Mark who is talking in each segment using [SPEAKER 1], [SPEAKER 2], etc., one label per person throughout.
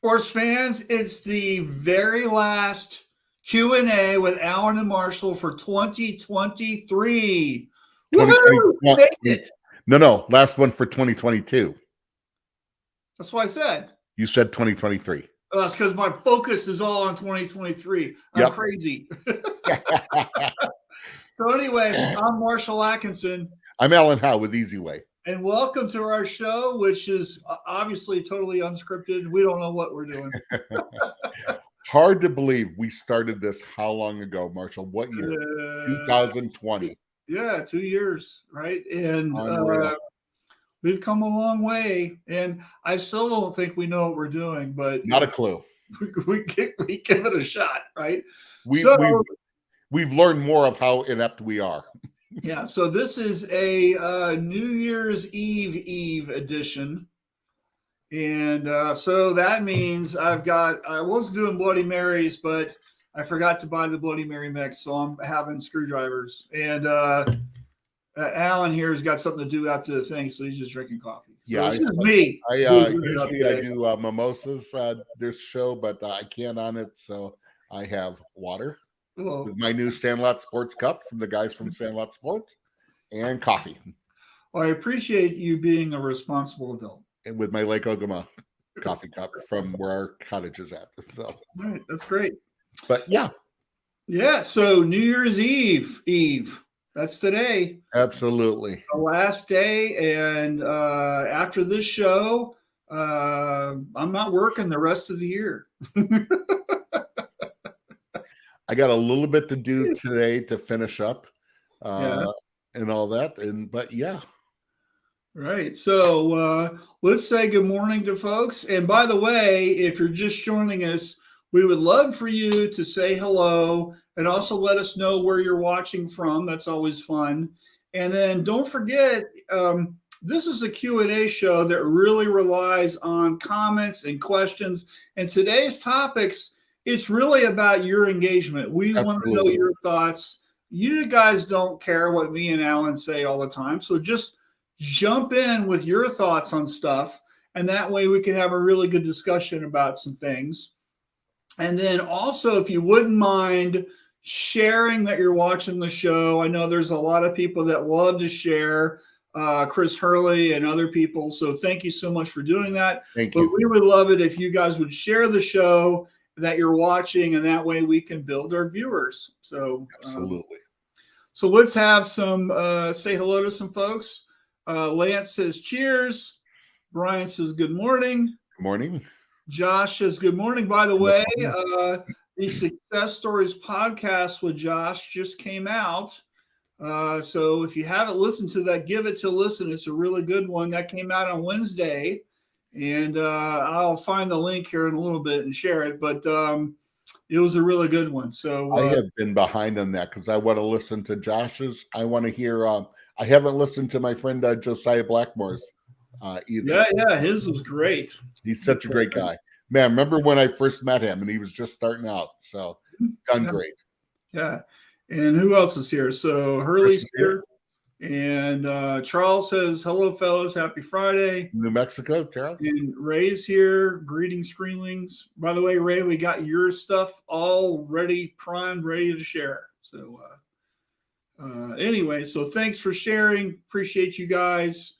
[SPEAKER 1] Sports fans, it's the very last Q&A with Alan and Marshall for 2023. Woohoo! Made it.
[SPEAKER 2] No, last one for 2022.
[SPEAKER 1] That's what I said.
[SPEAKER 2] You said 2023.
[SPEAKER 1] That's because my focus is all on 2023. I'm crazy. So anyway, I'm Marshall Atkinson.
[SPEAKER 2] I'm Alan Howe with Easy Way.
[SPEAKER 1] And welcome to our show, which is obviously totally unscripted. We don't know what we're doing.
[SPEAKER 2] Hard to believe we started this how long ago, Marshall? What year? 2020.
[SPEAKER 1] Yeah, 2 years, right? And we've come a long way. And I still don't think we know what we're doing, but
[SPEAKER 2] not a clue.
[SPEAKER 1] We give it a shot, right?
[SPEAKER 2] We've learned more of how inept we are.
[SPEAKER 1] Yeah, so this is a New Year's Eve edition. And so that means I was doing Bloody Marys, but I forgot to buy the Bloody Mary mix, so I'm having screwdrivers. And Alan here has got something to do after the thing, so he's just drinking coffee. So this is me.
[SPEAKER 2] Usually I do mimosas this show, but I can't on it, so I have water. With my new Sandlot Sports cup from the guys from Sandlot Sports, and coffee.
[SPEAKER 1] Well, I appreciate you being a responsible adult.
[SPEAKER 2] And with my Lake Ogama coffee cup from where our cottage is at. So,
[SPEAKER 1] all right, that's great.
[SPEAKER 2] But yeah.
[SPEAKER 1] So New Year's Eve. That's today.
[SPEAKER 2] Absolutely.
[SPEAKER 1] The last day. And after this show, I'm not working the rest of the year.
[SPEAKER 2] I got a little bit to do today to finish up and all that. But yeah.
[SPEAKER 1] Right. So let's say good morning to folks. And by the way, if you're just joining us, we would love for you to say hello and also let us know where you're watching from. That's always fun. And then don't forget, this is a Q&A show that really relies on comments and questions. And today's topics, it's really about your engagement. We want to know your thoughts. You guys don't care what me and Alan say all the time. So just jump in with your thoughts on stuff. And that way we can have a really good discussion about some things. And then also, if you wouldn't mind sharing that you're watching the show. I know there's a lot of people that love to share, Chris Hurley and other people. So thank you so much for doing that.
[SPEAKER 2] Thank you.
[SPEAKER 1] But we would love it if you guys would share the show that you're watching, and that way we can build our viewers. So
[SPEAKER 2] absolutely.
[SPEAKER 1] So let's have some say hello to some folks. Lance says cheers. Brian says good morning.
[SPEAKER 2] Good morning.
[SPEAKER 1] Josh says good morning. By the way, the Success Stories podcast with Josh just came out. So if you haven't listened to that, give it a listen. It's a really good one. That came out on Wednesday. And I'll find the link here in a little bit and share it. But it was a really good one. So
[SPEAKER 2] I have been behind on that because I want to listen to Josh's. I want to hear. I haven't listened to my friend Josiah Blackmore's either.
[SPEAKER 1] Yeah, his was great.
[SPEAKER 2] He's such a great guy. Man, remember when I first met him and he was just starting out. So done great.
[SPEAKER 1] Yeah. And who else is here? So Hurley's here. And Charles says, hello, fellas. Happy Friday.
[SPEAKER 2] New Mexico, Charles.
[SPEAKER 1] And Ray's here. Greetings, Screenlings. By the way, Ray, we got your stuff all ready, primed, ready to share. So anyway, so thanks for sharing. Appreciate you guys.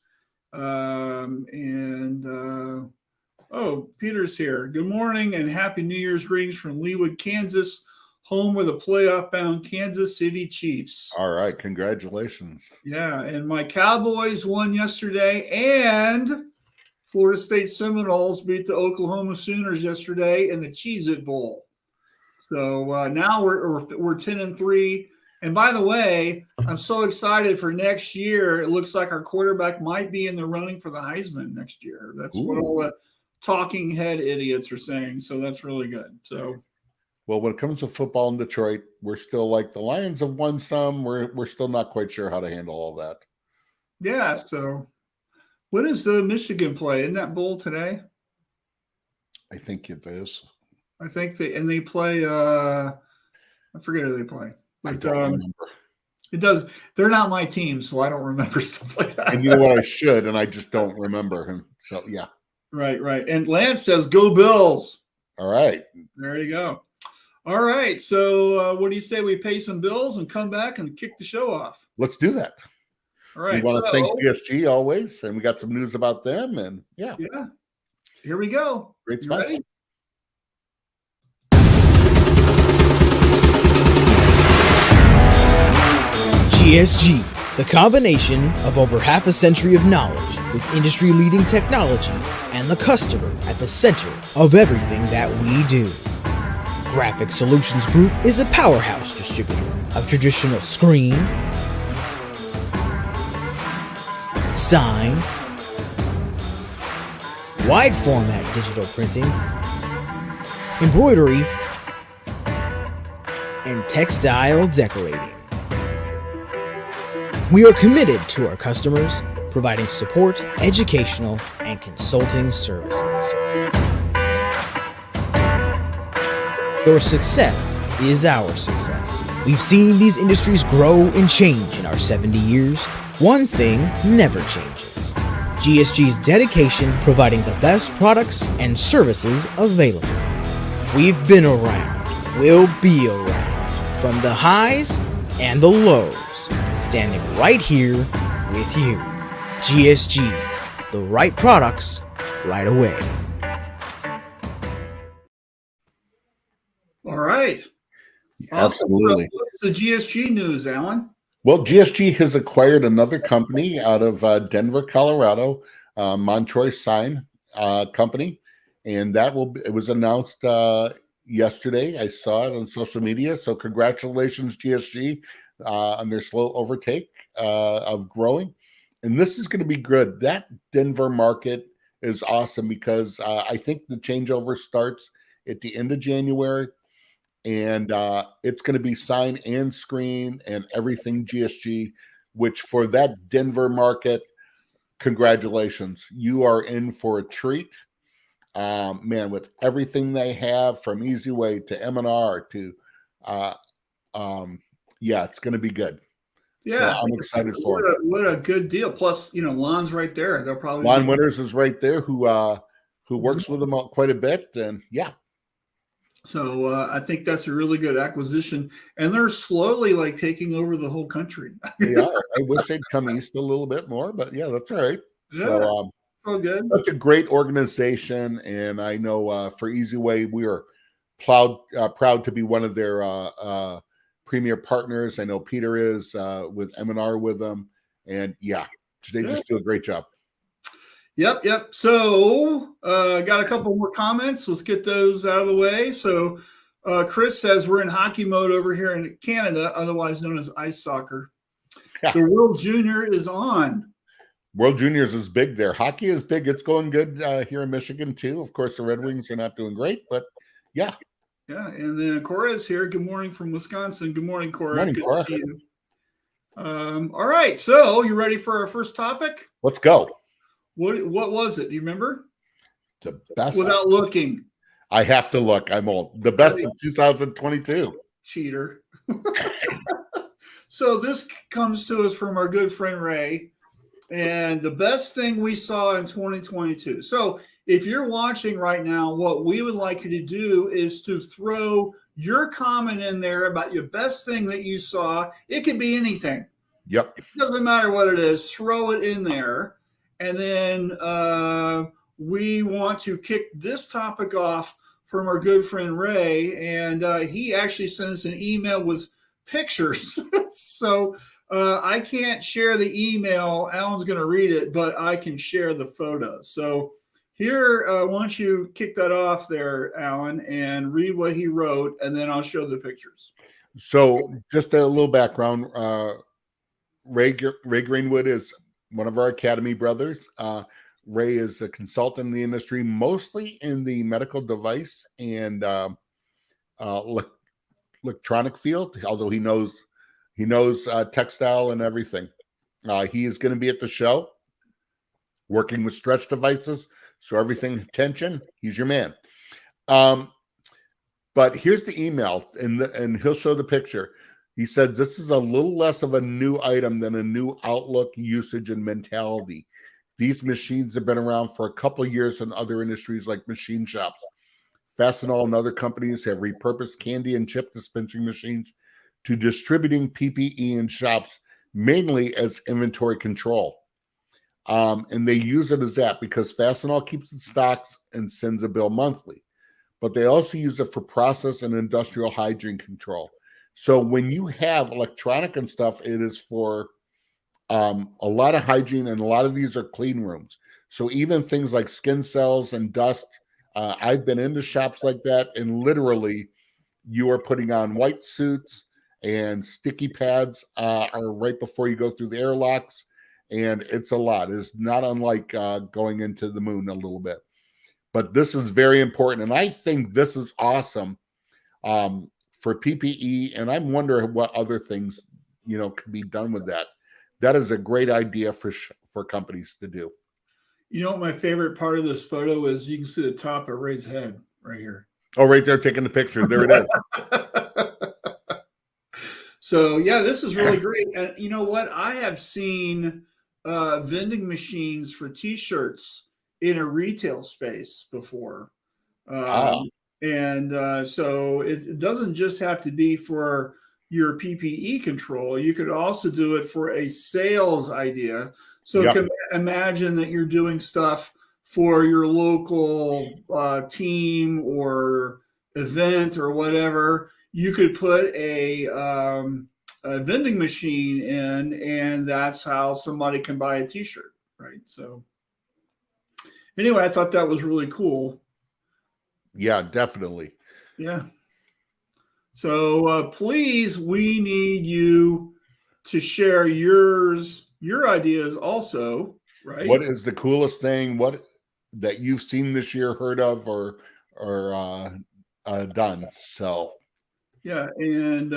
[SPEAKER 1] Peter's here. Good morning and happy New Year's greetings from Leawood, Kansas. Home with a playoff-bound Kansas City Chiefs.
[SPEAKER 2] All right, congratulations.
[SPEAKER 1] Yeah, and my Cowboys won yesterday, and Florida State Seminoles beat the Oklahoma Sooners yesterday in the Cheez-It Bowl. So now we're 10-3. And by the way, I'm so excited for next year. It looks like our quarterback might be in the running for the Heisman next year. That's what all the talking head idiots are saying. So that's really good. So.
[SPEAKER 2] Well, when it comes to football in Detroit, we're still like the Lions have won some. We're still not quite sure how to handle all that.
[SPEAKER 1] Yeah. So when is the Michigan play? Isn't that bowl today?
[SPEAKER 2] I think it is.
[SPEAKER 1] I think they play. I forget who they play. But,
[SPEAKER 2] I don't remember.
[SPEAKER 1] It does. They're not my team, so I don't remember stuff like that.
[SPEAKER 2] And you know what? I should, and I just don't remember him. So yeah.
[SPEAKER 1] Right, right. And Lance says, "Go Bills."
[SPEAKER 2] All right.
[SPEAKER 1] There you go. All right. So, what do you say we pay some bills and come back and kick the show off?
[SPEAKER 2] Let's do that.
[SPEAKER 1] All right.
[SPEAKER 2] We want to thank GSG always, and we got some news about them, and yeah.
[SPEAKER 1] Here we go.
[SPEAKER 2] Great sponsor.
[SPEAKER 3] GSG, the combination of over half a century of knowledge with industry-leading technology and the customer at the center of everything that we do. Graphic Solutions Group is a powerhouse distributor of traditional screen, sign, wide format digital printing, embroidery, and textile decorating. We are committed to our customers, providing support, educational, and consulting services. Your success is our success. We've seen these industries grow and change in our 70 years. One thing never changes: GSG's dedication providing the best products and services available. We've been around, we'll be around, from the highs and the lows, standing right here with you. GSG, the right products, right away.
[SPEAKER 1] All right.
[SPEAKER 2] Absolutely.
[SPEAKER 1] What's the GSG news, Alan?
[SPEAKER 2] Well, GSG has acquired another company out of Denver, Colorado, Montroy Sign Company, and it was announced yesterday. I saw it on social media. So congratulations, GSG, on their slow overtake of growing. And this is going to be good. That Denver market is awesome because I think the changeover starts at the end of January. And it's going to be sign and screen and everything GSG, which for that Denver market, congratulations. You are in for a treat. Man, with everything they have from EasyWay to M&R to, it's going to be good.
[SPEAKER 1] Yeah,
[SPEAKER 2] so I'm excited for it.
[SPEAKER 1] What a good deal. Plus, Lon's right there. They'll probably
[SPEAKER 2] Lon Winters is right there, who works with them quite a bit, and yeah.
[SPEAKER 1] So I think that's a really good acquisition, and they're slowly taking over the whole country.
[SPEAKER 2] They are. I wish they'd come east a little bit more, but yeah, that's all right.
[SPEAKER 1] Yeah,
[SPEAKER 2] so
[SPEAKER 1] so good.
[SPEAKER 2] Such a great organization, and I know for EasyWay, we are proud to be one of their premier partners. I know Peter is with M&R with them, and they just do a great job.
[SPEAKER 1] Yep. So got a couple more comments. Let's get those out of the way. So Chris says we're in hockey mode over here in Canada, otherwise known as ice soccer. Yeah. The World Junior is on.
[SPEAKER 2] World Juniors is big there. Hockey is big. It's going good here in Michigan too. Of course, the Red Wings are not doing great, but yeah.
[SPEAKER 1] Yeah, and then Cora is here. Good morning from Wisconsin. Good morning, Cora.
[SPEAKER 2] Morning, Cora.
[SPEAKER 1] To see you. All right, so you ready for our first topic?
[SPEAKER 2] Let's go.
[SPEAKER 1] What was it? Do you remember?
[SPEAKER 2] The best.
[SPEAKER 1] Without looking.
[SPEAKER 2] I have to look. I'm old. The best of 2022.
[SPEAKER 1] Cheater. So this comes to us from our good friend Ray, and the best thing we saw in 2022. So if you're watching right now, what we would like you to do is to throw your comment in there about your best thing that you saw. It could be anything.
[SPEAKER 2] Yep.
[SPEAKER 1] It doesn't matter what it is. Throw it in there. And then we want to kick this topic off from our good friend Ray. And he actually sends an email with pictures. So I can't share the email. Alan's going to read it, but I can share the photos. So here, why don't you kick that off there, Alan, and read what he wrote, and then I'll show the pictures.
[SPEAKER 2] So just a little background. Ray Greenwood is one of our Academy brothers. Ray is a consultant in the industry, mostly in the medical device and electronic field, although he knows textile and everything. He is going to be at the show working with stretch devices. So everything attention, he's your man. But here's the email, and he'll show the picture. He said, this is a little less of a new item than a new outlook, usage, and mentality. These machines have been around for a couple of years in other industries like machine shops. Fastenal and other companies have repurposed candy and chip dispensing machines to distributing PPE in shops, mainly as inventory control. And they use it as that because Fastenal keeps its stocks and sends a bill monthly. But they also use it for process and industrial hygiene control. So when you have electronic and stuff, it is for a lot of hygiene, and a lot of these are clean rooms. So even things like skin cells and dust, I've been into shops like that, and literally you are putting on white suits and sticky pads are right before you go through the airlocks, and it's a lot. It's not unlike going into the moon a little bit. But this is very important, and I think this is awesome for PPE, and I'm wondering what other things, can be done with that. That is a great idea for companies to do.
[SPEAKER 1] You know what my favorite part of this photo is? You can see the top of Ray's head right here.
[SPEAKER 2] Oh, right there, taking the picture. There it is.
[SPEAKER 1] So, yeah, this is really great. And you know what? I have seen vending machines for T-shirts in a retail space before. And so it doesn't just have to be for your PPE control. You could also do it for a sales idea. So
[SPEAKER 2] Yep.
[SPEAKER 1] Imagine that you're doing stuff for your local team or event or whatever. You could put a vending machine in, and that's how somebody can buy a T-shirt, right? So anyway, I thought that was really cool.
[SPEAKER 2] Yeah, definitely.
[SPEAKER 1] Yeah. So please, we need you to share your ideas also, right?
[SPEAKER 2] What is the coolest thing that you've seen this year, heard of, or done? So
[SPEAKER 1] yeah, and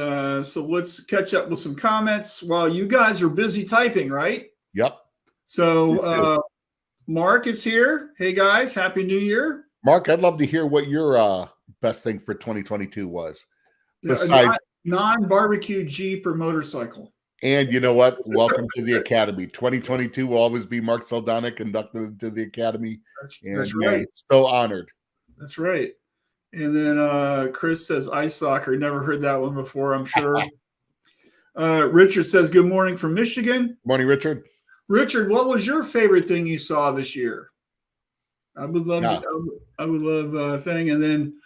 [SPEAKER 1] so let's catch up with some comments while you guys are busy typing, right?
[SPEAKER 2] Yep.
[SPEAKER 1] So Mark is here. Hey guys, Happy New Year.
[SPEAKER 2] Mark, I'd love to hear what your best thing for 2022 was. Besides
[SPEAKER 1] non-barbecue Jeep or motorcycle.
[SPEAKER 2] And you know what? Welcome to the Academy. 2022 will always be Mark Saldana inducted into the Academy.
[SPEAKER 1] That's right.
[SPEAKER 2] So honored.
[SPEAKER 1] That's right. And then Chris says ice soccer. Never heard that one before, I'm sure. Richard says, good morning from Michigan.
[SPEAKER 2] Morning, Richard.
[SPEAKER 1] Richard, what was your favorite thing you saw this year? I would love thing. And then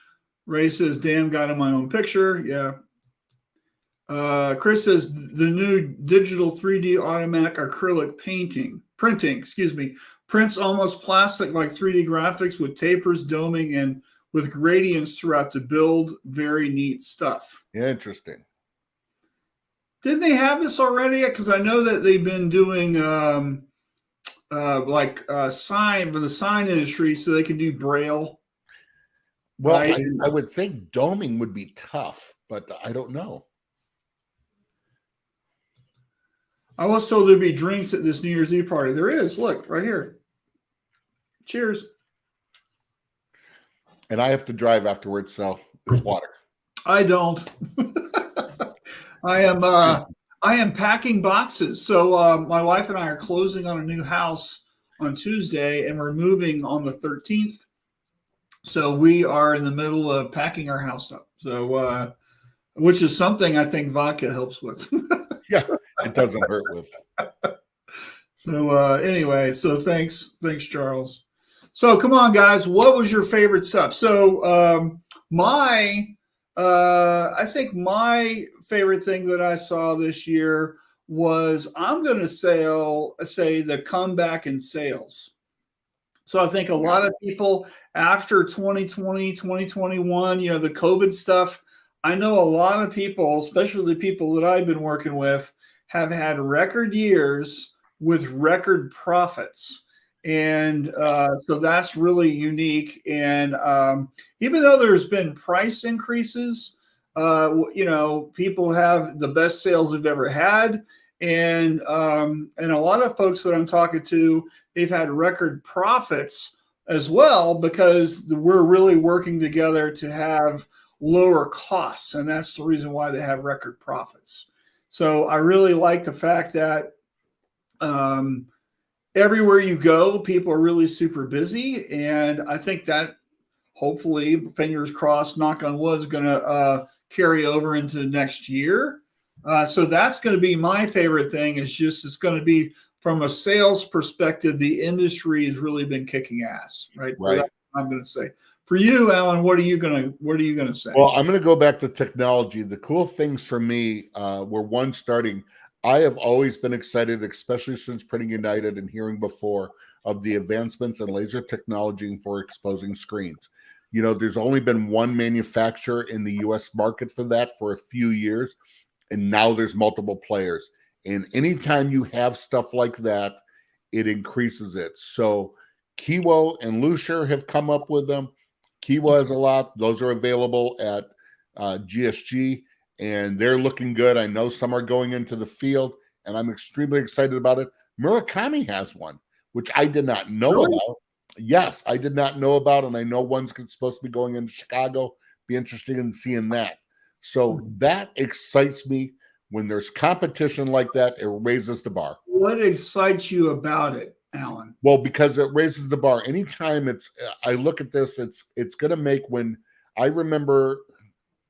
[SPEAKER 1] Ray says, damn, got in my own picture. Yeah. Chris says the new digital 3D automatic acrylic printing, prints almost plastic like 3D graphics with tapers, doming, and with gradients throughout the build. Very neat stuff.
[SPEAKER 2] Interesting.
[SPEAKER 1] Didn't they have this already? Because I know that they've been doing sign for the sign industry so they can do Braille.
[SPEAKER 2] Well,
[SPEAKER 1] right?
[SPEAKER 2] I would think doming would be tough, but I don't know.
[SPEAKER 1] I was told there'd be drinks at this New Year's Eve party. There is. Look, right here. Cheers.
[SPEAKER 2] And I have to drive afterwards, so there's water.
[SPEAKER 1] I don't. I am packing boxes. So my wife and I are closing on a new house on Tuesday, and we're moving on the 13th. So we are in the middle of packing our house up. So, which is something I think vodka helps with.
[SPEAKER 2] Yeah, it doesn't hurt with.
[SPEAKER 1] So anyway, so thanks, Charles. So come on, guys. What was your favorite stuff? So I think my favorite thing that I saw this year was, I'm going to say the comeback in sales. So I think a lot of people after 2020, 2021, the COVID stuff, I know a lot of people, especially the people that I've been working with, have had record years with record profits. And so that's really unique. And even though there's been price increases, people have the best sales they've ever had. And a lot of folks that I'm talking to, they've had record profits as well, because we're really working together to have lower costs. And that's the reason why they have record profits. So I really like the fact that everywhere you go, people are really super busy. And I think that hopefully, fingers crossed, knock on wood, is going to carry over into next year. So that's going to be my favorite thing. Is just it's going to be from a sales perspective, the industry has really been kicking ass, right?
[SPEAKER 2] Right.
[SPEAKER 1] I'm going to say. For you, Alan, what are you going to say?
[SPEAKER 2] Well, I'm going to go back to technology. The cool things for me were one starting. I have always been excited, especially since Printing United and hearing before of the advancements in laser technology for exposing screens. You know, there's only been one manufacturer in the U.S. market for that for a few years, and now there's multiple players. And anytime you have stuff like that, it increases it. So Kiwo and Lucier have come up with them. Kiwa has a lot. Those are available at GSG, and they're looking good. I know some are going into the field, and I'm extremely excited about it. Murakami has one, which I did not know about. Yes, I did not know about, and I know one's supposed to be going into Chicago. Be interested in seeing that. So that excites me. When there's competition like that, it raises the bar.
[SPEAKER 1] What excites you about it, Alan?
[SPEAKER 2] Well, because it raises the bar. Anytime I look at this, it's going to make when I remember,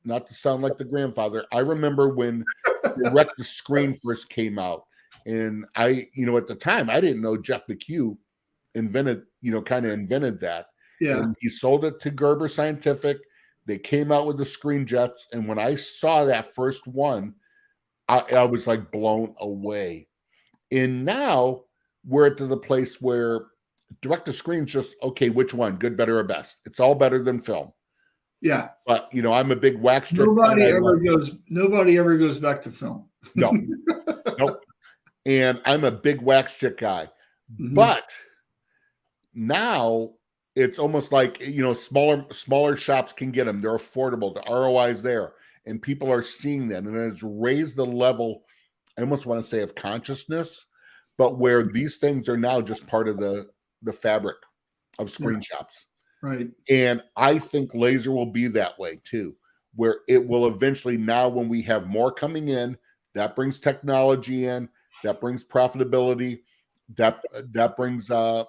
[SPEAKER 2] not to sound like the grandfather, I remember when Direct to Screen first came out. And at the time, I didn't know Jeff McHugh invented that.
[SPEAKER 1] Yeah.
[SPEAKER 2] And he sold it to Gerber Scientific. They came out with the screen jets. And when I saw that first one, I was like blown away. And now we're at the place where direct to screen is just, okay, which one? Good, better, or best? It's all better than film.
[SPEAKER 1] Yeah.
[SPEAKER 2] But, I'm a big wax strip.
[SPEAKER 1] Nobody ever goes back to film.
[SPEAKER 2] No. Nope. And I'm a big wax strip guy.
[SPEAKER 1] Mm-hmm.
[SPEAKER 2] But now it's almost like, smaller shops can get them. They're affordable. The ROI is there. And people are seeing that. And it's raised the level, I almost want to say, of consciousness, but where these things are now just part of the fabric of screen shops.
[SPEAKER 1] Right.
[SPEAKER 2] And I think laser will be that way too, where it will eventually, now when we have more coming in, that brings technology in, that brings profitability, that brings better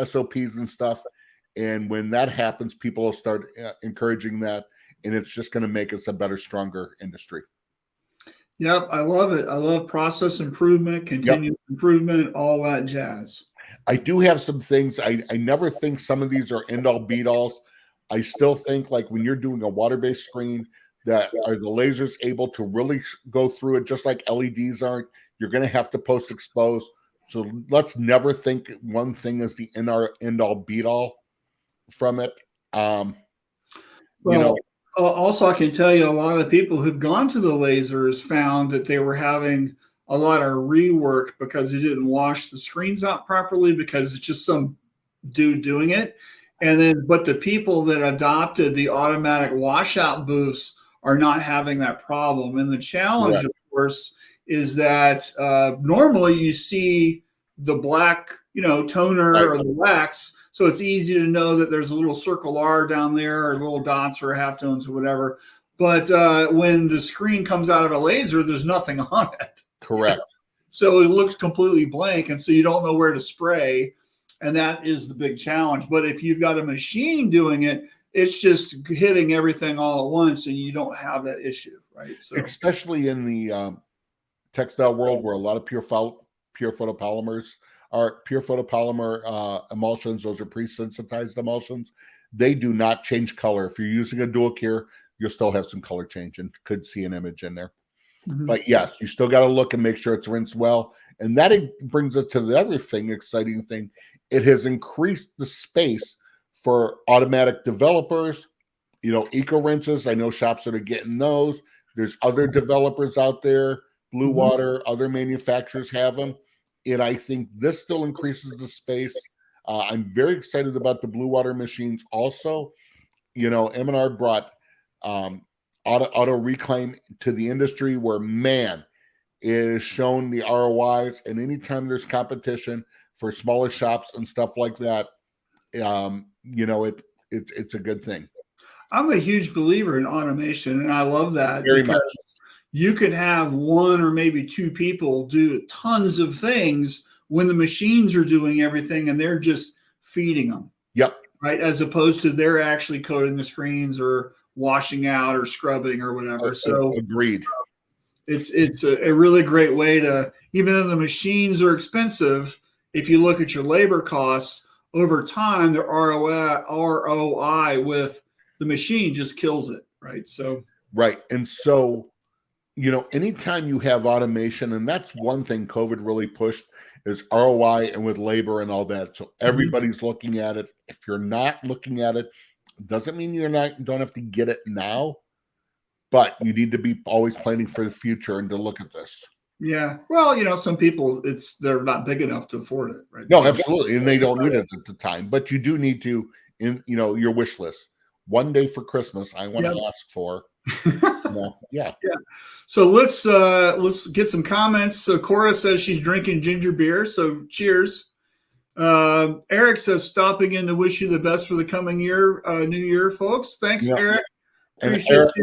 [SPEAKER 2] SOPs and stuff. And when that happens, people will start encouraging that. And it's just going to make us a better, stronger industry.
[SPEAKER 1] Yep, I love it. I love process improvement, continuous improvement, all that jazz.
[SPEAKER 2] I do have some things. I never think some of these are end-all, beat-alls. I still think, like, when you're doing a water-based screen, that are the lasers able to really go through it, just like LEDs aren't. You're going to have to post-expose. So let's never think one thing is the end-all, beat-all from it.
[SPEAKER 1] Also, I can tell you a lot of people who've gone to the lasers found that they were having a lot of rework because they didn't wash the screens out properly because it's just some dude doing it. But the people that adopted the automatic washout booths are not having that problem. And the challenge, of course, is that normally you see the black, toner or the wax. So it's easy to know that there's a little circle R down there or little dots or halftones or whatever. But when the screen comes out of a laser, there's nothing on it.
[SPEAKER 2] Correct.
[SPEAKER 1] So it looks completely blank. And so you don't know where to spray. And that is the big challenge. But if you've got a machine doing it, it's just hitting everything all at once and you don't have that issue, right? So
[SPEAKER 2] especially in the textile world where a lot of pure photopolymer emulsions, those are pre-sensitized emulsions. They do not change color. If you're using a dual cure, you'll still have some color change and could see an image in there. Mm-hmm. But yes, you still got to look and make sure it's rinsed well. And that brings it to the other exciting thing. It has increased the space for automatic developers, eco rinses. I know shops that are getting those. There's other developers out there, Blue Water, other manufacturers have them. And I think this still increases the space. I'm very excited about the Blue Water machines also. M&R brought auto reclaim to the industry where, man, it is shown the ROIs. And anytime there's competition for smaller shops and stuff like that, it's a good thing.
[SPEAKER 1] I'm a huge believer in automation, and I love that.
[SPEAKER 2] Very much.
[SPEAKER 1] You could have one or maybe two people do tons of things when the machines are doing everything and they're just feeding them.
[SPEAKER 2] Yep.
[SPEAKER 1] Right. As opposed to they're actually coating the screens or washing out or scrubbing or whatever. So
[SPEAKER 2] agreed.
[SPEAKER 1] It's a really great way to, even though the machines are expensive, if you look at your labor costs over time, the ROI with the machine just kills it. Right. So,
[SPEAKER 2] right. And so, you know, anytime you have automation, and that's one thing COVID really pushed is ROI and with labor and all that. So everybody's looking at it. If you're not looking at it, doesn't mean don't have to get it now, but you need to be always planning for the future and to look at this.
[SPEAKER 1] Yeah. Well, you know, some people they're not big enough to afford it, right?
[SPEAKER 2] No, absolutely. And they don't need it at the time, but you do need to, your wish list. One day for Christmas, I want to ask for. Yeah.
[SPEAKER 1] So let's get some comments. So Cora says she's drinking ginger beer. So cheers. Eric says stopping in to wish you the best for the coming year, new year, folks. Thanks, Eric.
[SPEAKER 2] And Eric,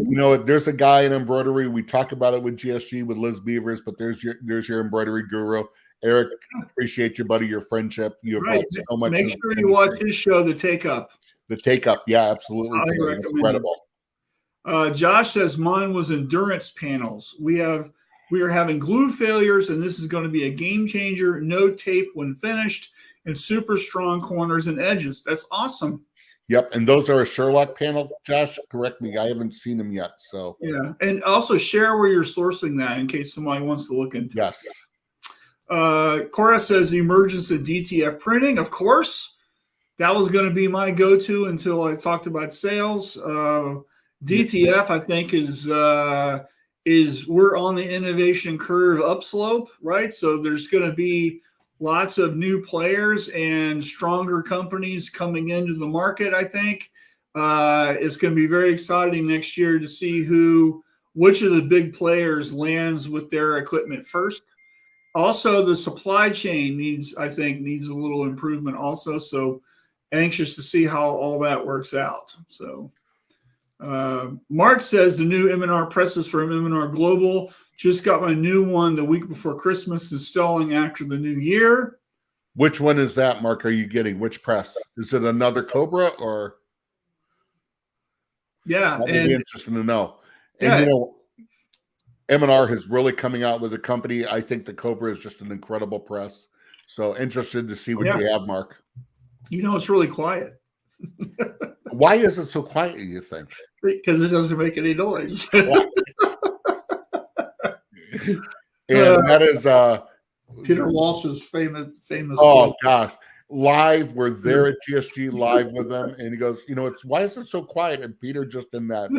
[SPEAKER 2] there's a guy in embroidery. We talk about it with GSG with Liz Beavers, but there's your embroidery guru, Eric. Appreciate you, buddy. Your friendship. You have so much.
[SPEAKER 1] Make sure you watch his show, The Take Up.
[SPEAKER 2] The Take Up, yeah, absolutely. Incredible.
[SPEAKER 1] Josh says mine was endurance panels. We are having glue failures, and this is going to be a game changer. No tape when finished, and super strong corners and edges. That's awesome.
[SPEAKER 2] Yep, and those are a Sherlock panel. Josh, correct me. I haven't seen them yet. So
[SPEAKER 1] yeah, and also share where you're sourcing that in case somebody wants to look into.
[SPEAKER 2] Yes.
[SPEAKER 1] Cora says the emergence of DTF printing. Of course, that was going to be my go-to until I talked about sales. DTF, I think, is we're on the innovation curve upslope, right? So there's going to be lots of new players and stronger companies coming into the market. I think it's going to be very exciting next year to see which of the big players lands with their equipment first. Also, the supply chain needs a little improvement also. So anxious to see how all that works out. So Mark says the new M&R presses from M&R Global. Just got my new one the week before Christmas, installing after the new year.
[SPEAKER 2] Which one is that, Mark? Are you getting? Which press? Is it another Cobra or?
[SPEAKER 1] Yeah.
[SPEAKER 2] That would be interesting to know. And M&R is really coming out with a company. I think the Cobra is just an incredible press. So interested to see what you have, Mark.
[SPEAKER 1] It's really quiet.
[SPEAKER 2] Why is it so quiet, you think?
[SPEAKER 1] Because it doesn't make any noise.
[SPEAKER 2] And that is
[SPEAKER 1] Peter Walsh's famous.
[SPEAKER 2] Oh gosh, live. We're there at GSG live with them, and he goes, why is it so quiet? And Peter just in that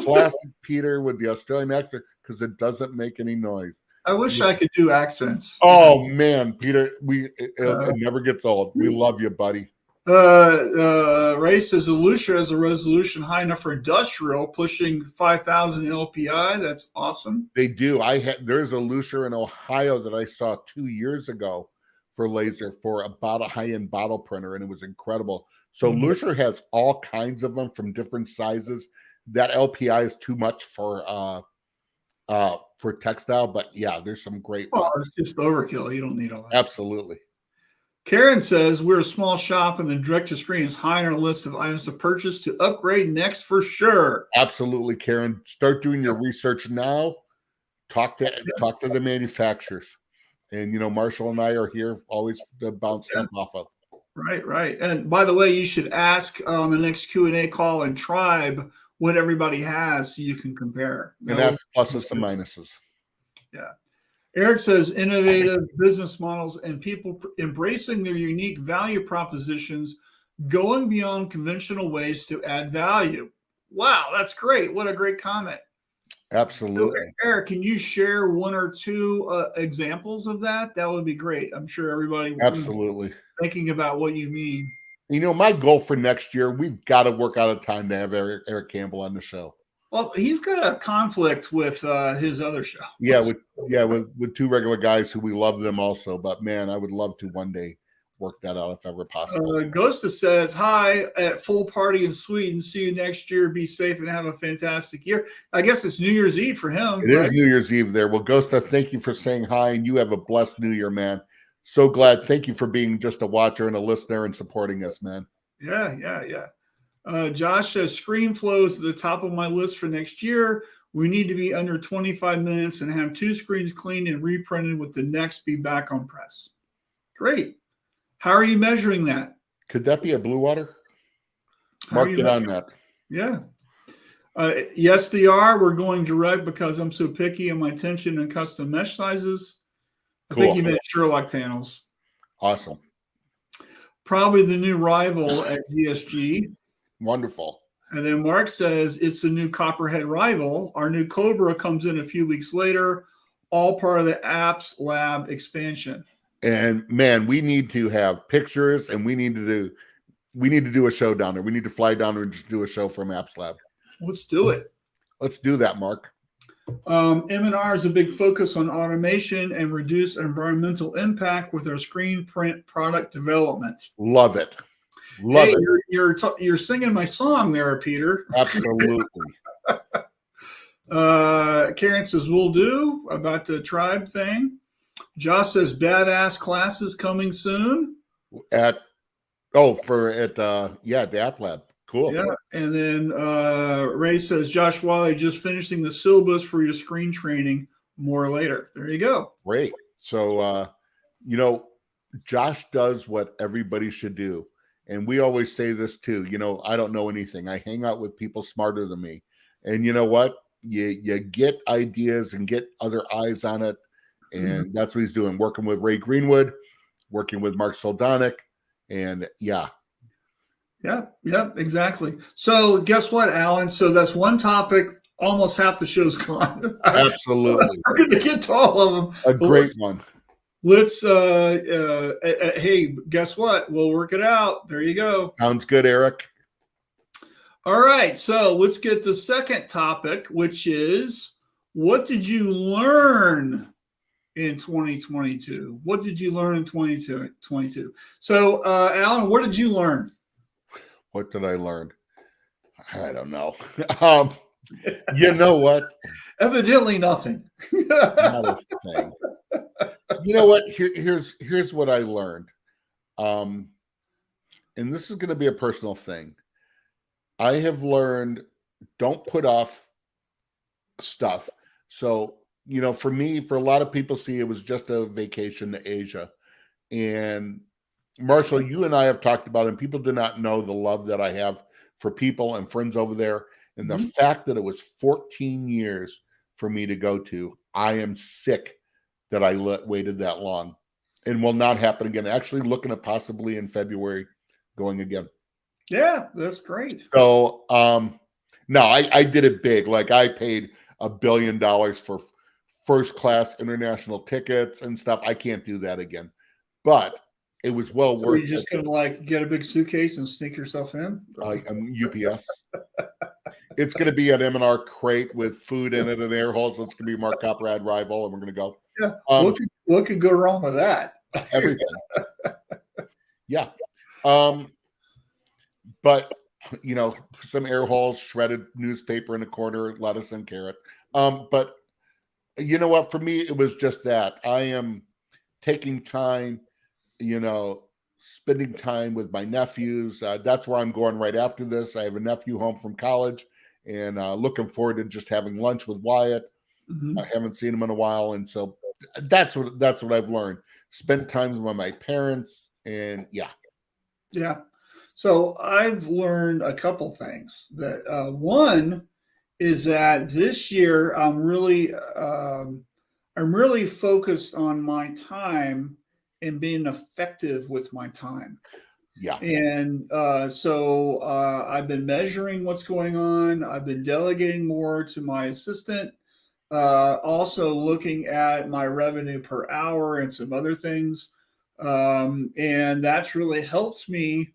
[SPEAKER 2] classic Peter with the Australian accent, because it doesn't make any noise.
[SPEAKER 1] I wish I could do accents.
[SPEAKER 2] Oh man, Peter, it never gets old. We love you, buddy.
[SPEAKER 1] Ray says Alusha has a resolution high enough for industrial, pushing 5,000 LPI. That's awesome.
[SPEAKER 2] They do. There's a Alusha in Ohio that I saw 2 years ago for laser for about a high-end bottle printer, and it was incredible. So Alusha has all kinds of them from different sizes. That LPI is too much for textile, but yeah, there's some great ones.
[SPEAKER 1] It's just overkill. You don't need all that.
[SPEAKER 2] Absolutely.
[SPEAKER 1] Karen says, we're a small shop and the direct-to-screen is high on our list of items to purchase to upgrade next for sure.
[SPEAKER 2] Absolutely, Karen. Start doing your research now. Talk to the manufacturers. And, Marshall and I are here always to bounce stuff off of.
[SPEAKER 1] Right. And by the way, you should ask on the next Q&A call in Tribe what everybody has so you can compare.
[SPEAKER 2] And ask pluses and minuses.
[SPEAKER 1] Yeah. Eric says innovative business models and people embracing their unique value propositions, going beyond conventional ways to add value. Wow, that's great. What a great comment.
[SPEAKER 2] Absolutely.
[SPEAKER 1] So, Eric, can you share one or two examples of that? That would be great. I'm sure everybody
[SPEAKER 2] absolutely
[SPEAKER 1] thinking about what you mean.
[SPEAKER 2] My goal for next year, we've got to work out a time to have Eric Campbell on the show.
[SPEAKER 1] Well, he's got a conflict with his other show.
[SPEAKER 2] Yeah, with two regular guys who we love them also. But man, I would love to one day work that out if ever possible.
[SPEAKER 1] Ghosta says, hi, at full party in Sweden. See you next year. Be safe and have a fantastic year. I guess it's New Year's Eve for him.
[SPEAKER 2] It is New Year's Eve there. Well, Ghosta, thank you for saying hi, and you have a blessed New Year, man. so glad. Thank you for being just a watcher and a listener and supporting us, man.
[SPEAKER 1] Yeah. Josh says screen flows at the top of my list for next year. We need to be under 25 minutes and have 2 screens cleaned and reprinted with the next be back on press. Great. How are you measuring that?
[SPEAKER 2] Could that be a blue water? Mark it on that.
[SPEAKER 1] Yeah. Yes, they are. We're going direct because I'm so picky on my tension and custom mesh sizes. I think you meant Sherlock panels.
[SPEAKER 2] Awesome.
[SPEAKER 1] Probably the new rival at GSG.
[SPEAKER 2] Wonderful.
[SPEAKER 1] And then Mark says it's the new Copperhead rival. Our new Cobra comes in a few weeks later, all part of the Apps Lab expansion.
[SPEAKER 2] And man, we need to have pictures, and we need to do a show down there. We need to fly down there and just do a show from Apps Lab.
[SPEAKER 1] Let's do it.
[SPEAKER 2] Let's do that, Mark.
[SPEAKER 1] M&R is a big focus on automation and reduce environmental impact with our screen print product development.
[SPEAKER 2] Love it. Love it.
[SPEAKER 1] You're singing my song there, Peter.
[SPEAKER 2] Absolutely.
[SPEAKER 1] Karen says, "Will do," about the tribe thing. Josh says, "Badass classes coming soon."
[SPEAKER 2] The App Lab. Cool.
[SPEAKER 1] Yeah. And then Ray says, "Josh Wiley just finishing the syllabus for your screen training. More later." There you go.
[SPEAKER 2] Great. So, Josh does what everybody should do. And we always say this too, I don't know anything. I hang out with people smarter than me. And you know what? You get ideas and get other eyes on it. And that's what he's doing. Working with Ray Greenwood, working with Mark Soldonic. And yeah.
[SPEAKER 1] Yep, exactly. So guess what, Alan? So that's one topic. Almost half the show's gone.
[SPEAKER 2] Absolutely.
[SPEAKER 1] We're going to get to all of them.
[SPEAKER 2] A great one.
[SPEAKER 1] Let's, hey, guess what? We'll work it out. There you go.
[SPEAKER 2] Sounds good, Eric.
[SPEAKER 1] All right. So let's get the second topic, which is, what did you learn in 2022? What did you learn in 2022? So, Alan, what did you learn?
[SPEAKER 2] What did I learn? I don't know. You know what?
[SPEAKER 1] Evidently nothing.
[SPEAKER 2] Not a thing. You know what? Here's what I learned. And this is going to be a personal thing. I have learned, don't put off stuff. So, for me, for a lot of people, see, it was just a vacation to Asia. And Marshall, you and I have talked about it, and people do not know the love that I have for people and friends over there. And the fact that it was 14 years for me to go to, I am sick that I waited that long, and will not happen again. Actually looking at possibly in February going again.
[SPEAKER 1] Yeah, that's great.
[SPEAKER 2] So, no, I did it big. Like, I paid $1 billion for first class international tickets and stuff. I can't do that again, but it was well worth it.
[SPEAKER 1] You're just going to get a big suitcase and sneak yourself in?
[SPEAKER 2] UPS. It's going to be an M&R crate with food in it and air holes. So it's going to be Mark Copperhead rival, and we're going to go.
[SPEAKER 1] Yeah. What could go wrong with that?
[SPEAKER 2] Everything. Yeah. But, some air holes, shredded newspaper in a corner, lettuce and carrot. But you know what? For me, it was just that. I am taking time, spending time with my nephews. That's where I'm going right after this. I have a nephew home from college, and looking forward to just having lunch with Wyatt. I haven't seen him in a while. And so that's what I've learned. Spent time with my parents, and yeah. Yeah.
[SPEAKER 1] So I've learned a couple things. That one is that this year I'm really focused on my time and being effective with my time.
[SPEAKER 2] Yeah.
[SPEAKER 1] And so I've been measuring what's going on. I've been delegating more to my assistant. Also looking at my revenue per hour and some other things. And that's really helped me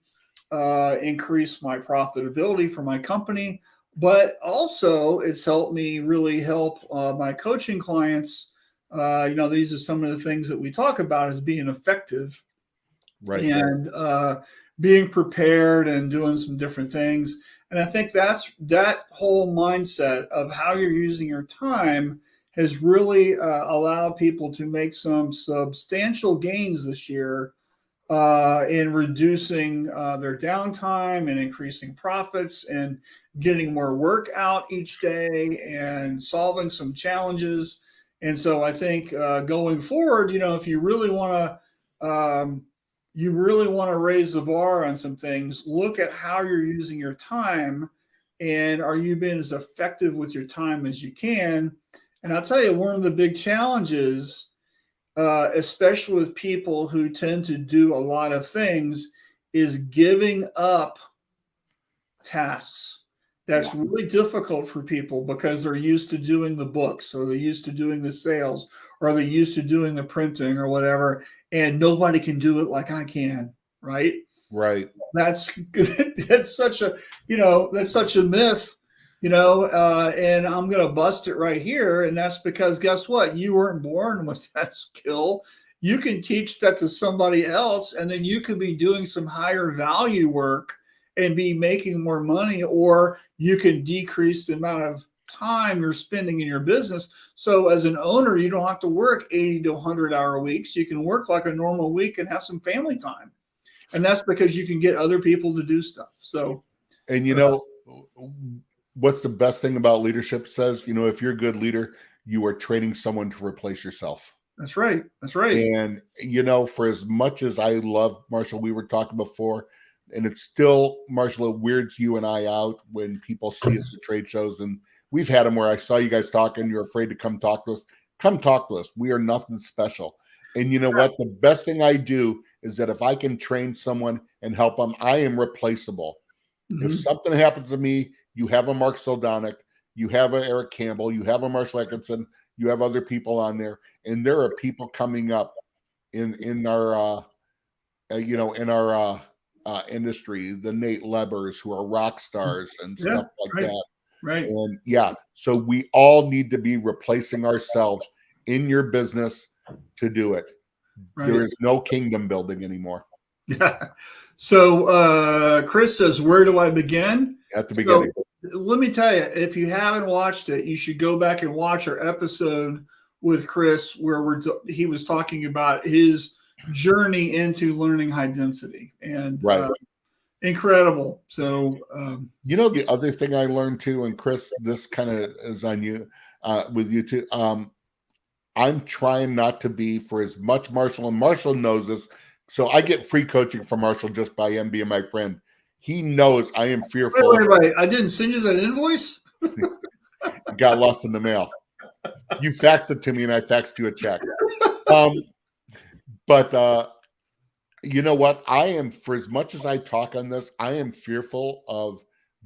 [SPEAKER 1] increase my profitability for my company. But also it's helped me really help my coaching clients. These are some of the things that we talk about as being effective.
[SPEAKER 2] Right.
[SPEAKER 1] And being prepared and doing some different things. And I think that whole mindset of how you're using your time has really allowed people to make some substantial gains this year in reducing their downtime and increasing profits and getting more work out each day and solving some challenges. And so I think going forward, if you really want to raise the bar on some things, look at how you're using your time, and are you being as effective with your time as you can? And I'll tell you, one of the big challenges, especially with people who tend to do a lot of things, is giving up tasks. That's really difficult for people because they're used to doing the books, or they're used to doing the sales, or they're used to doing the printing or whatever, and nobody can do it like I can, right?
[SPEAKER 2] Right.
[SPEAKER 1] That's such a myth, and I'm going to bust it right here. And that's because guess what? You weren't born with that skill. You can teach that to somebody else, and then you could be doing some higher value work and be making more money, or you can decrease the amount of time you're spending in your business. So as an owner, you don't have to work 80 to 100-hour weeks. You can work like a normal week and have some family time. And that's because you can get other people to do stuff. So,
[SPEAKER 2] and what's the best thing about leadership says, if you're a good leader, you are training someone to replace yourself.
[SPEAKER 1] That's right. That's right.
[SPEAKER 2] And, for as much as I love Marshall, we were talking before, and it's still, Marshall, it weirds you and I out when people see us at trade shows. And we've had them where I saw you guys talking, you're afraid to come talk to us. Come talk to us. We are nothing special. And you know what? The best thing I do is that if I can train someone and help them, I am replaceable. Mm-hmm. If something happens to me, you have a Mark Soldonic, you have a Eric Campbell, you have a Marshall Atkinson, you have other people on there, and there are people coming up in our industry, the Nate Lebers, who are rock stars and stuff like that.
[SPEAKER 1] Right.
[SPEAKER 2] And so we all need to be replacing ourselves in your business to do it. Right. There is no kingdom building anymore.
[SPEAKER 1] Yeah. So Chris says, where do I begin?
[SPEAKER 2] At the beginning.
[SPEAKER 1] So, let me tell you, if you haven't watched it, you should go back and watch our episode with Chris where he was talking about his journey into learning high density, and incredible. So
[SPEAKER 2] the other thing I learned too, and Chris, this kind of is on you, with you too. I'm trying not to be, for as much Marshall, and Marshall knows this, so I get free coaching from Marshall just by him being my friend. He knows I am fearful.
[SPEAKER 1] Wait. I didn't send you that invoice?
[SPEAKER 2] It got lost in the mail. You faxed it to me and I faxed you a check. But you know what? I am, for as much as I talk on this, I am fearful of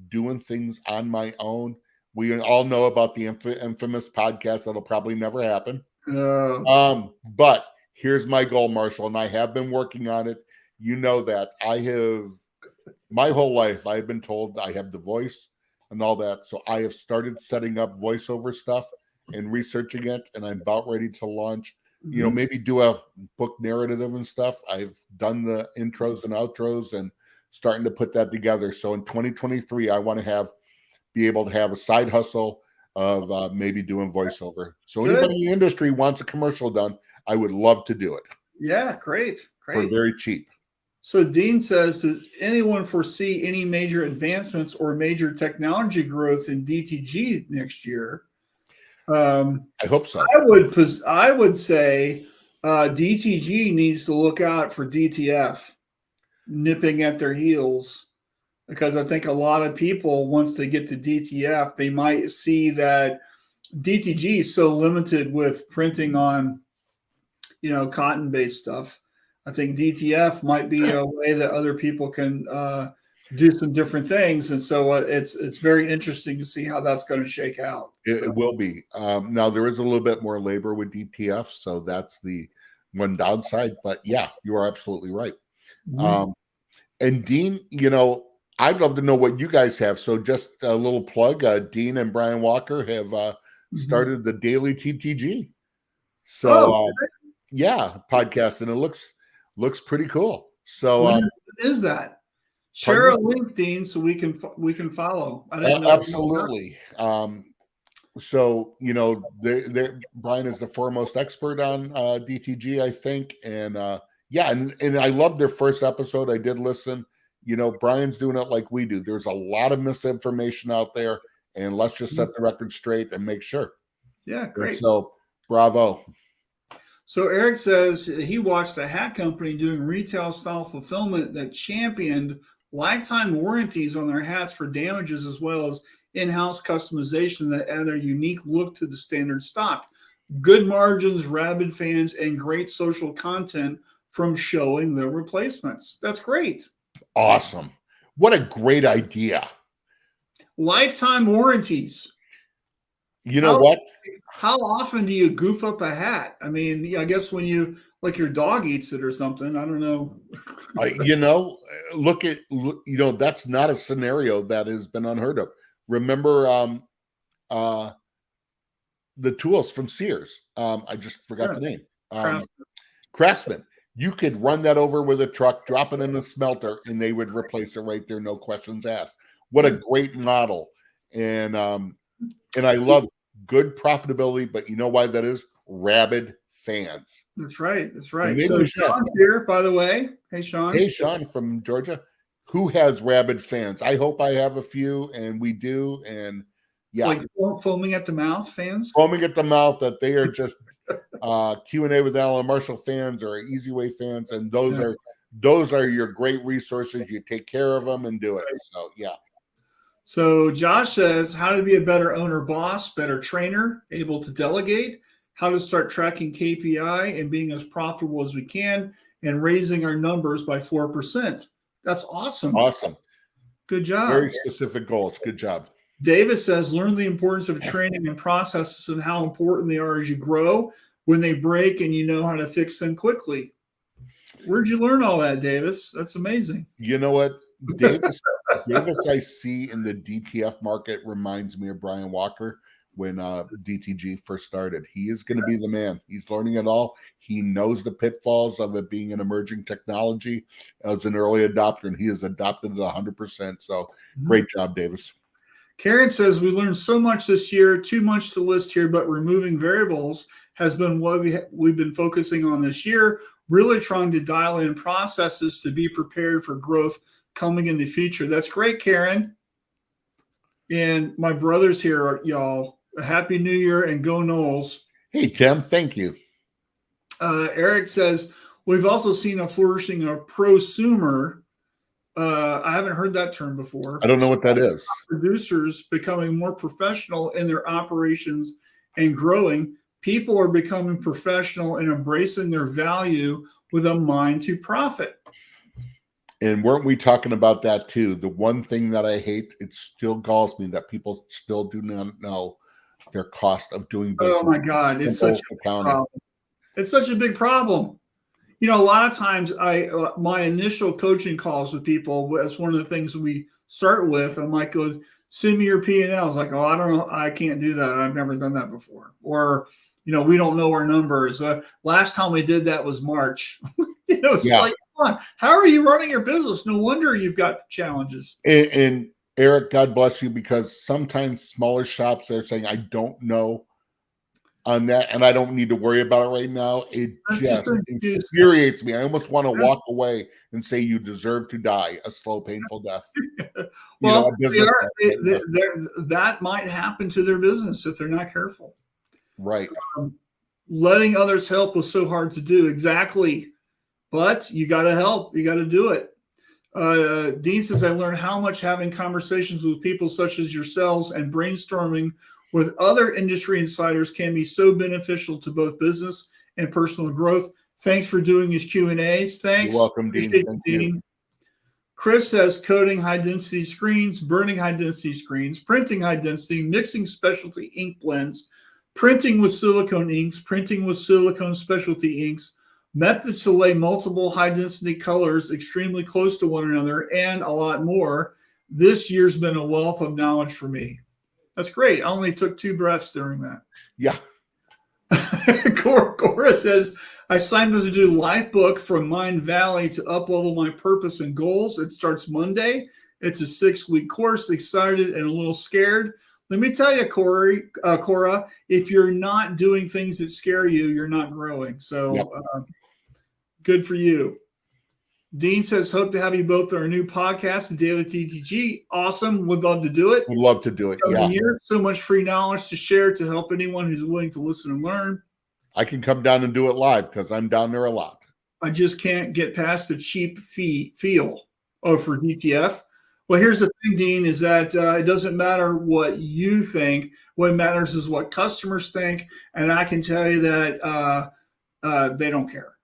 [SPEAKER 2] doing things on my own. We all know about the infamous podcast that'll probably never happen. But here's my goal, Marshall, and I have been working on it. You know that I have, my whole life, I've been told I have the voice and all that. So I have started setting up voiceover stuff and researching it, and I'm about ready to launch, maybe do a book narrative and stuff. I've done the intros and outros and starting to put that together. So in 2023, I want to be able to have a side hustle of maybe doing voiceover. So anybody in the industry wants a commercial done, I would love to do it.
[SPEAKER 1] Yeah, great.
[SPEAKER 2] For very cheap.
[SPEAKER 1] So Dean says, does anyone foresee any major advancements or major technology growth in DTG next year?
[SPEAKER 2] I hope so.
[SPEAKER 1] I would say DTG needs to look out for DTF nipping at their heels, because I think a lot of people, once they get to DTF, they might see that DTG is so limited with printing on, cotton-based stuff. I think DTF might be a way that other people can do some different things. And so it's very interesting to see how that's going to shake out.
[SPEAKER 2] It will be. Now, there is a little bit more labor with DTF, so that's the one downside. But yeah, you are absolutely right. Mm-hmm. And Dean, I'd love to know what you guys have. So just a little plug, Dean and Brian Walker have started the Daily TTG. So, podcast, and it looks pretty cool. So
[SPEAKER 1] what is that? Share a link, Dean, so we can follow. I didn't know.
[SPEAKER 2] Absolutely. So, Brian is the foremost expert on DTG, I think. And and I loved their first episode. I did listen. Brian's doing it like we do. There's a lot of misinformation out there, and let's just set the record straight and make sure.
[SPEAKER 1] Yeah, great.
[SPEAKER 2] And so, bravo.
[SPEAKER 1] So Eric says he watched a hat company doing retail style fulfillment that championed lifetime warranties on their hats for damages, as well as in-house customization that added a unique look to the standard stock. Good margins, rabid fans, and great social content from showing the replacements. That's great.
[SPEAKER 2] Awesome. What a great idea.
[SPEAKER 1] Lifetime warranties.
[SPEAKER 2] You know what?
[SPEAKER 1] How often do you goof up a hat? I mean, I guess when your dog eats it or something. I don't know. That's not a scenario that has been unheard of. Remember the tools from Sears. I just forgot the name. Craftsman. You could run that over with a truck, drop it in the smelter, and they would replace it right there, no questions asked. What a great model. And I love good profitability, but you know why that is? Rabid fans. That's right. So Sean's here, by the way. Hey, Sean. Hey, Sean from Georgia. Who has rabid fans? I hope I have a few, and we do. And yeah. Like foaming at the mouth fans? Foaming at the mouth that they are just Q&A with Alan Marshall fans or Easy Way fans. And those are your great resources. You take care of them and do it. So, yeah. So Josh says, how to be a better owner boss, better trainer, able to delegate, how to start tracking KPI and being as profitable as we can and raising our numbers by 4%. That's awesome. Awesome. Good job. Very specific goals. Good job. Davis says, learn the importance of training and processes and how important they are as you grow. When they break and you know how to fix them quickly. Where'd you learn all that, Davis? That's amazing. You know what? Davis I see in the DTF market reminds me of Brian Walker when DTG first started. He is going to be the man. He's learning it all. He knows the pitfalls of it being an emerging technology as an early adopter, and he has adopted it 100%. So great job, Davis. Karen says, we learned so much this year, too much to list here, but removing variables has been what we've been focusing on this year, really trying to dial in processes to be prepared for growth coming in the future. That's great, Karen. And my brother's here, y'all. A happy New Year and go Knowles. Hey, Tim. Thank you. Eric says, we've also seen a flourishing of prosumer. I haven't heard that term before. I don't know what that is. Producers becoming more professional in their operations and growing. People are becoming professional and embracing their value with a mind to profit. And weren't we talking about that too? The one thing that I hate, it still galls me that people still do not know their cost of doing business. Oh my God, it's such a problem. It's such a big problem. You know, a lot of times my initial coaching calls with people, that's one of the things we start with. I'm like, send me your P&L. I was like, oh, I don't know. I can't do that. I've never done that before. Or, we don't know our numbers. Last time we did that was March. It's like, come on, how are you running your business? No wonder you've got challenges. And Eric, God bless you, because sometimes smaller shops are saying, I don't know on that, and I don't need to worry about it right now. It just infuriates me. I almost want to walk away and say, you deserve to die a slow, painful death. Well, that might happen to their business if they're not careful. Right. Letting others help was so hard to do. Exactly. But you got to help. You got to do it. Dean says, I learned how much having conversations with people such as yourselves and brainstorming with other industry insiders can be so beneficial to both business and personal growth. Thanks for doing these Q&As. Thanks. You're welcome, Dean. Thank you. Chris says coding high-density screens, burning high-density screens, printing high-density, mixing specialty ink blends, printing with silicone inks, printing with silicone specialty inks, methods to lay multiple high-density colors extremely close to one another, and a lot more. This year's been a wealth of knowledge for me. That's great. I only took 2 breaths during that. Yeah. Cora says, I signed up to do Lifebook from Mind Valley to up-level my purpose and goals. It starts Monday. It's a 6-week course. Excited and a little scared. Let me tell you, Cora, if you're not doing things that scare you, you're not growing. So good for you. Dean says, hope to have you both on our new podcast, the Daily DTG. Awesome. Would love to do it.
[SPEAKER 2] Would love to do it. Yeah.
[SPEAKER 1] Years, so much free knowledge to share to help anyone who's willing to listen and learn.
[SPEAKER 2] I can come down and do it live because I'm down there a lot.
[SPEAKER 1] I just can't get past the cheap feel for DTF. Well, here's the thing, Dean, is that it doesn't matter what you think. What matters is what customers think. And I can tell you that they don't care.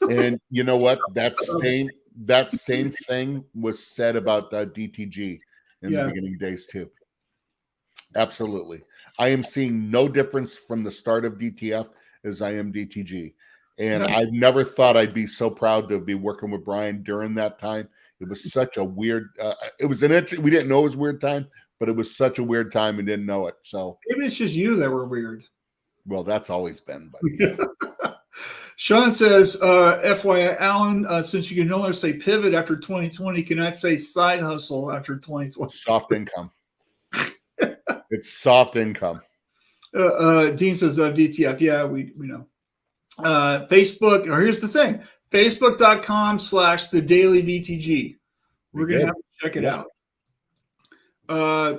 [SPEAKER 2] And you know what? That same thing was said about DTG in the beginning days too. Absolutely. I am seeing no difference from the start of DTF as I am DTG. And I've never thought I'd be so proud to be working with Brian during that time. It was such a weird, it was we didn't know it was a weird time, but it was such a weird time and didn't know it. So
[SPEAKER 1] maybe it's just you that were weird.
[SPEAKER 2] Well, that's always been. But
[SPEAKER 1] Sean says, FYI, Alan, since you can only say pivot after 2020, cannot say side hustle after 2020.
[SPEAKER 2] Soft income. It's soft income.
[SPEAKER 1] Dean says, DTF. Yeah, we know. Facebook, or here's the thing, Facebook.com/the Daily DTG. We're going to have to check it out.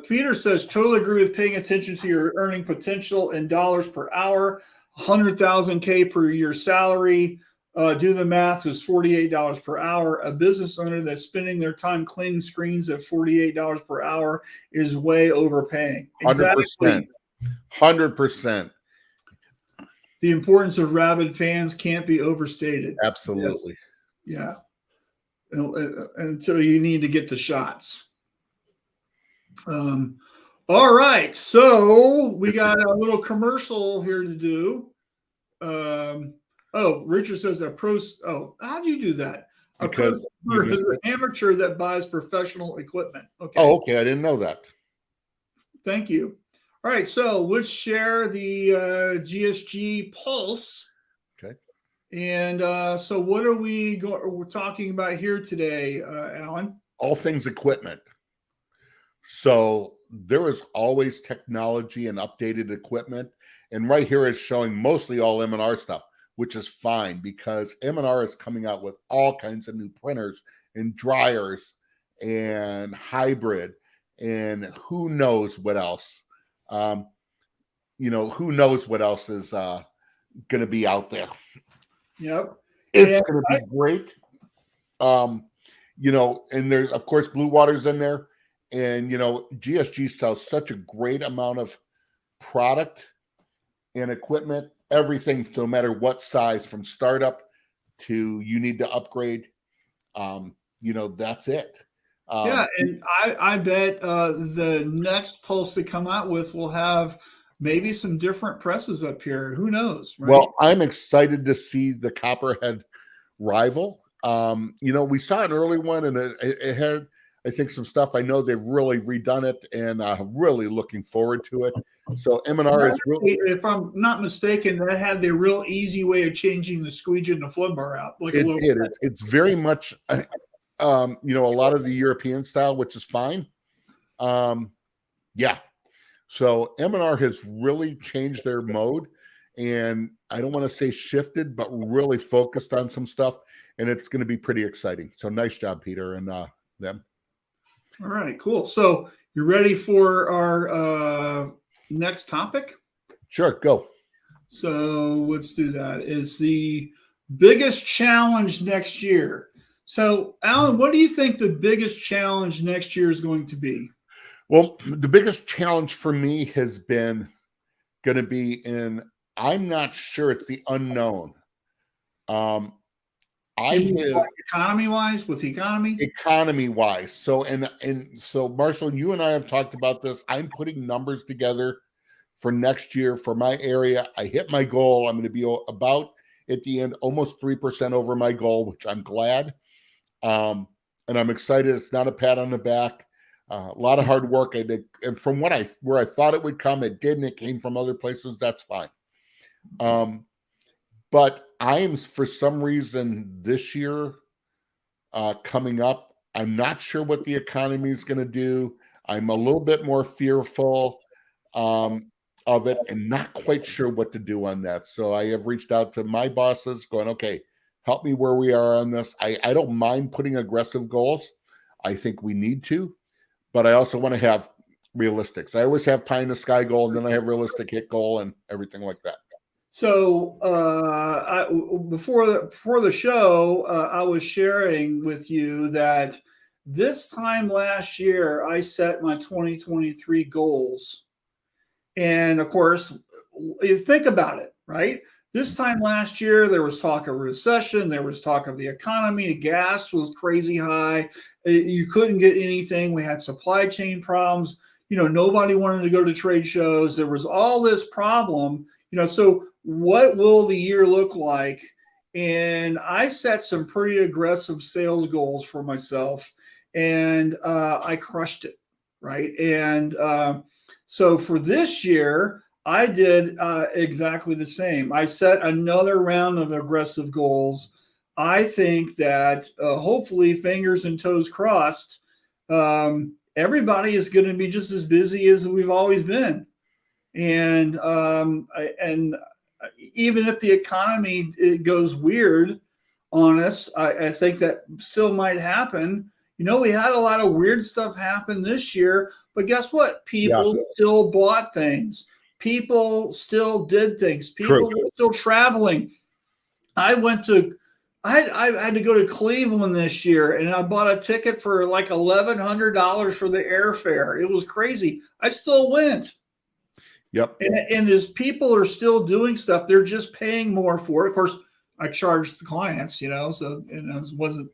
[SPEAKER 1] Peter says, totally agree with paying attention to your earning potential in dollars per hour. 100,000 K per year salary. Do the math is $48 per hour. A business owner that's spending their time cleaning screens at $48 per hour is way overpaying.
[SPEAKER 2] 100%. 100%.
[SPEAKER 1] The importance of rabid fans can't be overstated.
[SPEAKER 2] Absolutely.
[SPEAKER 1] Yes. Yeah. And so you need to get the shots. All right. So we got a little commercial here to do. Richard says how do you do that?
[SPEAKER 2] Because
[SPEAKER 1] is an amateur that buys professional equipment. Okay.
[SPEAKER 2] Oh, okay. I didn't know that.
[SPEAKER 1] Thank you. All right, so let's share the GSG Pulse.
[SPEAKER 2] Okay.
[SPEAKER 1] And so what are we're talking about here today, Alan?
[SPEAKER 2] All things equipment. So there is always technology and updated equipment. And right here is showing mostly all M&R stuff, which is fine because M&R is coming out with all kinds of new printers and dryers and hybrid and who knows what else. Who knows what else is going to be out there.
[SPEAKER 1] Yep.
[SPEAKER 2] It's going to be great. And there's, of course, Blue Water's in there. And, GSG sells such a great amount of product and equipment, everything, no matter what size, from startup to you need to upgrade. That's it.
[SPEAKER 1] And I bet the next Pulse they come out with will have maybe some different presses up here. Who knows? Right?
[SPEAKER 2] Well, I'm excited to see the Copperhead Rival. We saw an early one, and it had, I think, some stuff. I know they've really redone it, and I'm really looking forward to it. So M&R is really,
[SPEAKER 1] if I'm not mistaken, that had the real easy way of changing the squeegee and the flip bar out.
[SPEAKER 2] It's very much. A lot of the European style, which is fine. So M&R has really changed their mode, and I don't want to say shifted, but really focused on some stuff, and it's going to be pretty exciting. So nice job, Peter, and them.
[SPEAKER 1] All right, cool. So you ready for our next topic?
[SPEAKER 2] Sure, go.
[SPEAKER 1] So let's do that. Is the biggest challenge next year? So, Alan, what do you think the biggest challenge next year is going to be?
[SPEAKER 2] Well, the biggest challenge for me has been going to be I'm not sure, it's the unknown.
[SPEAKER 1] Economy-wise, with economy?
[SPEAKER 2] Economy-wise. So Marshall, you and I have talked about this. I'm putting numbers together for next year for my area. I hit my goal. I'm going to be about at the end, almost 3% over my goal, which I'm glad. And I'm excited. It's not a pat on the back. A lot of hard work I did, and from where I thought it would come, it didn't. It came from other places. That's fine. But I am, for some reason, this year coming up, I'm not sure what the economy is going to do. I'm a little bit more fearful. of it and not quite sure what to do on that. So I have reached out to my bosses going, okay, help me where we are on this. I don't mind putting aggressive goals. I think we need to, but I also want to have realistics. I always have pie in the sky goal, and then I have realistic hit goal and everything like that.
[SPEAKER 1] So before the show, I was sharing with you that this time last year, I set my 2023 goals. And of course, you think about it, right? This time last year, there was talk of recession. There was talk of the economy. Gas was crazy high. You couldn't get anything. We had supply chain problems. Nobody wanted to go to trade shows. There was all this problem. So what will the year look like? And I set some pretty aggressive sales goals for myself, and I crushed it, right? And so for this year, I did exactly the same. I set another round of aggressive goals. I think that hopefully, fingers and toes crossed, everybody is going to be just as busy as we've always been. And even if the economy goes weird on us, I think that still might happen. We had a lot of weird stuff happen this year, but guess what? People still bought things. People still did things. People were still traveling. I had to go to Cleveland this year, and I bought a ticket for like $1,100 for the airfare. It was crazy. I still went.
[SPEAKER 2] Yep.
[SPEAKER 1] And as people are still doing stuff, they're just paying more for it. Of course, I charged the clients, so it wasn't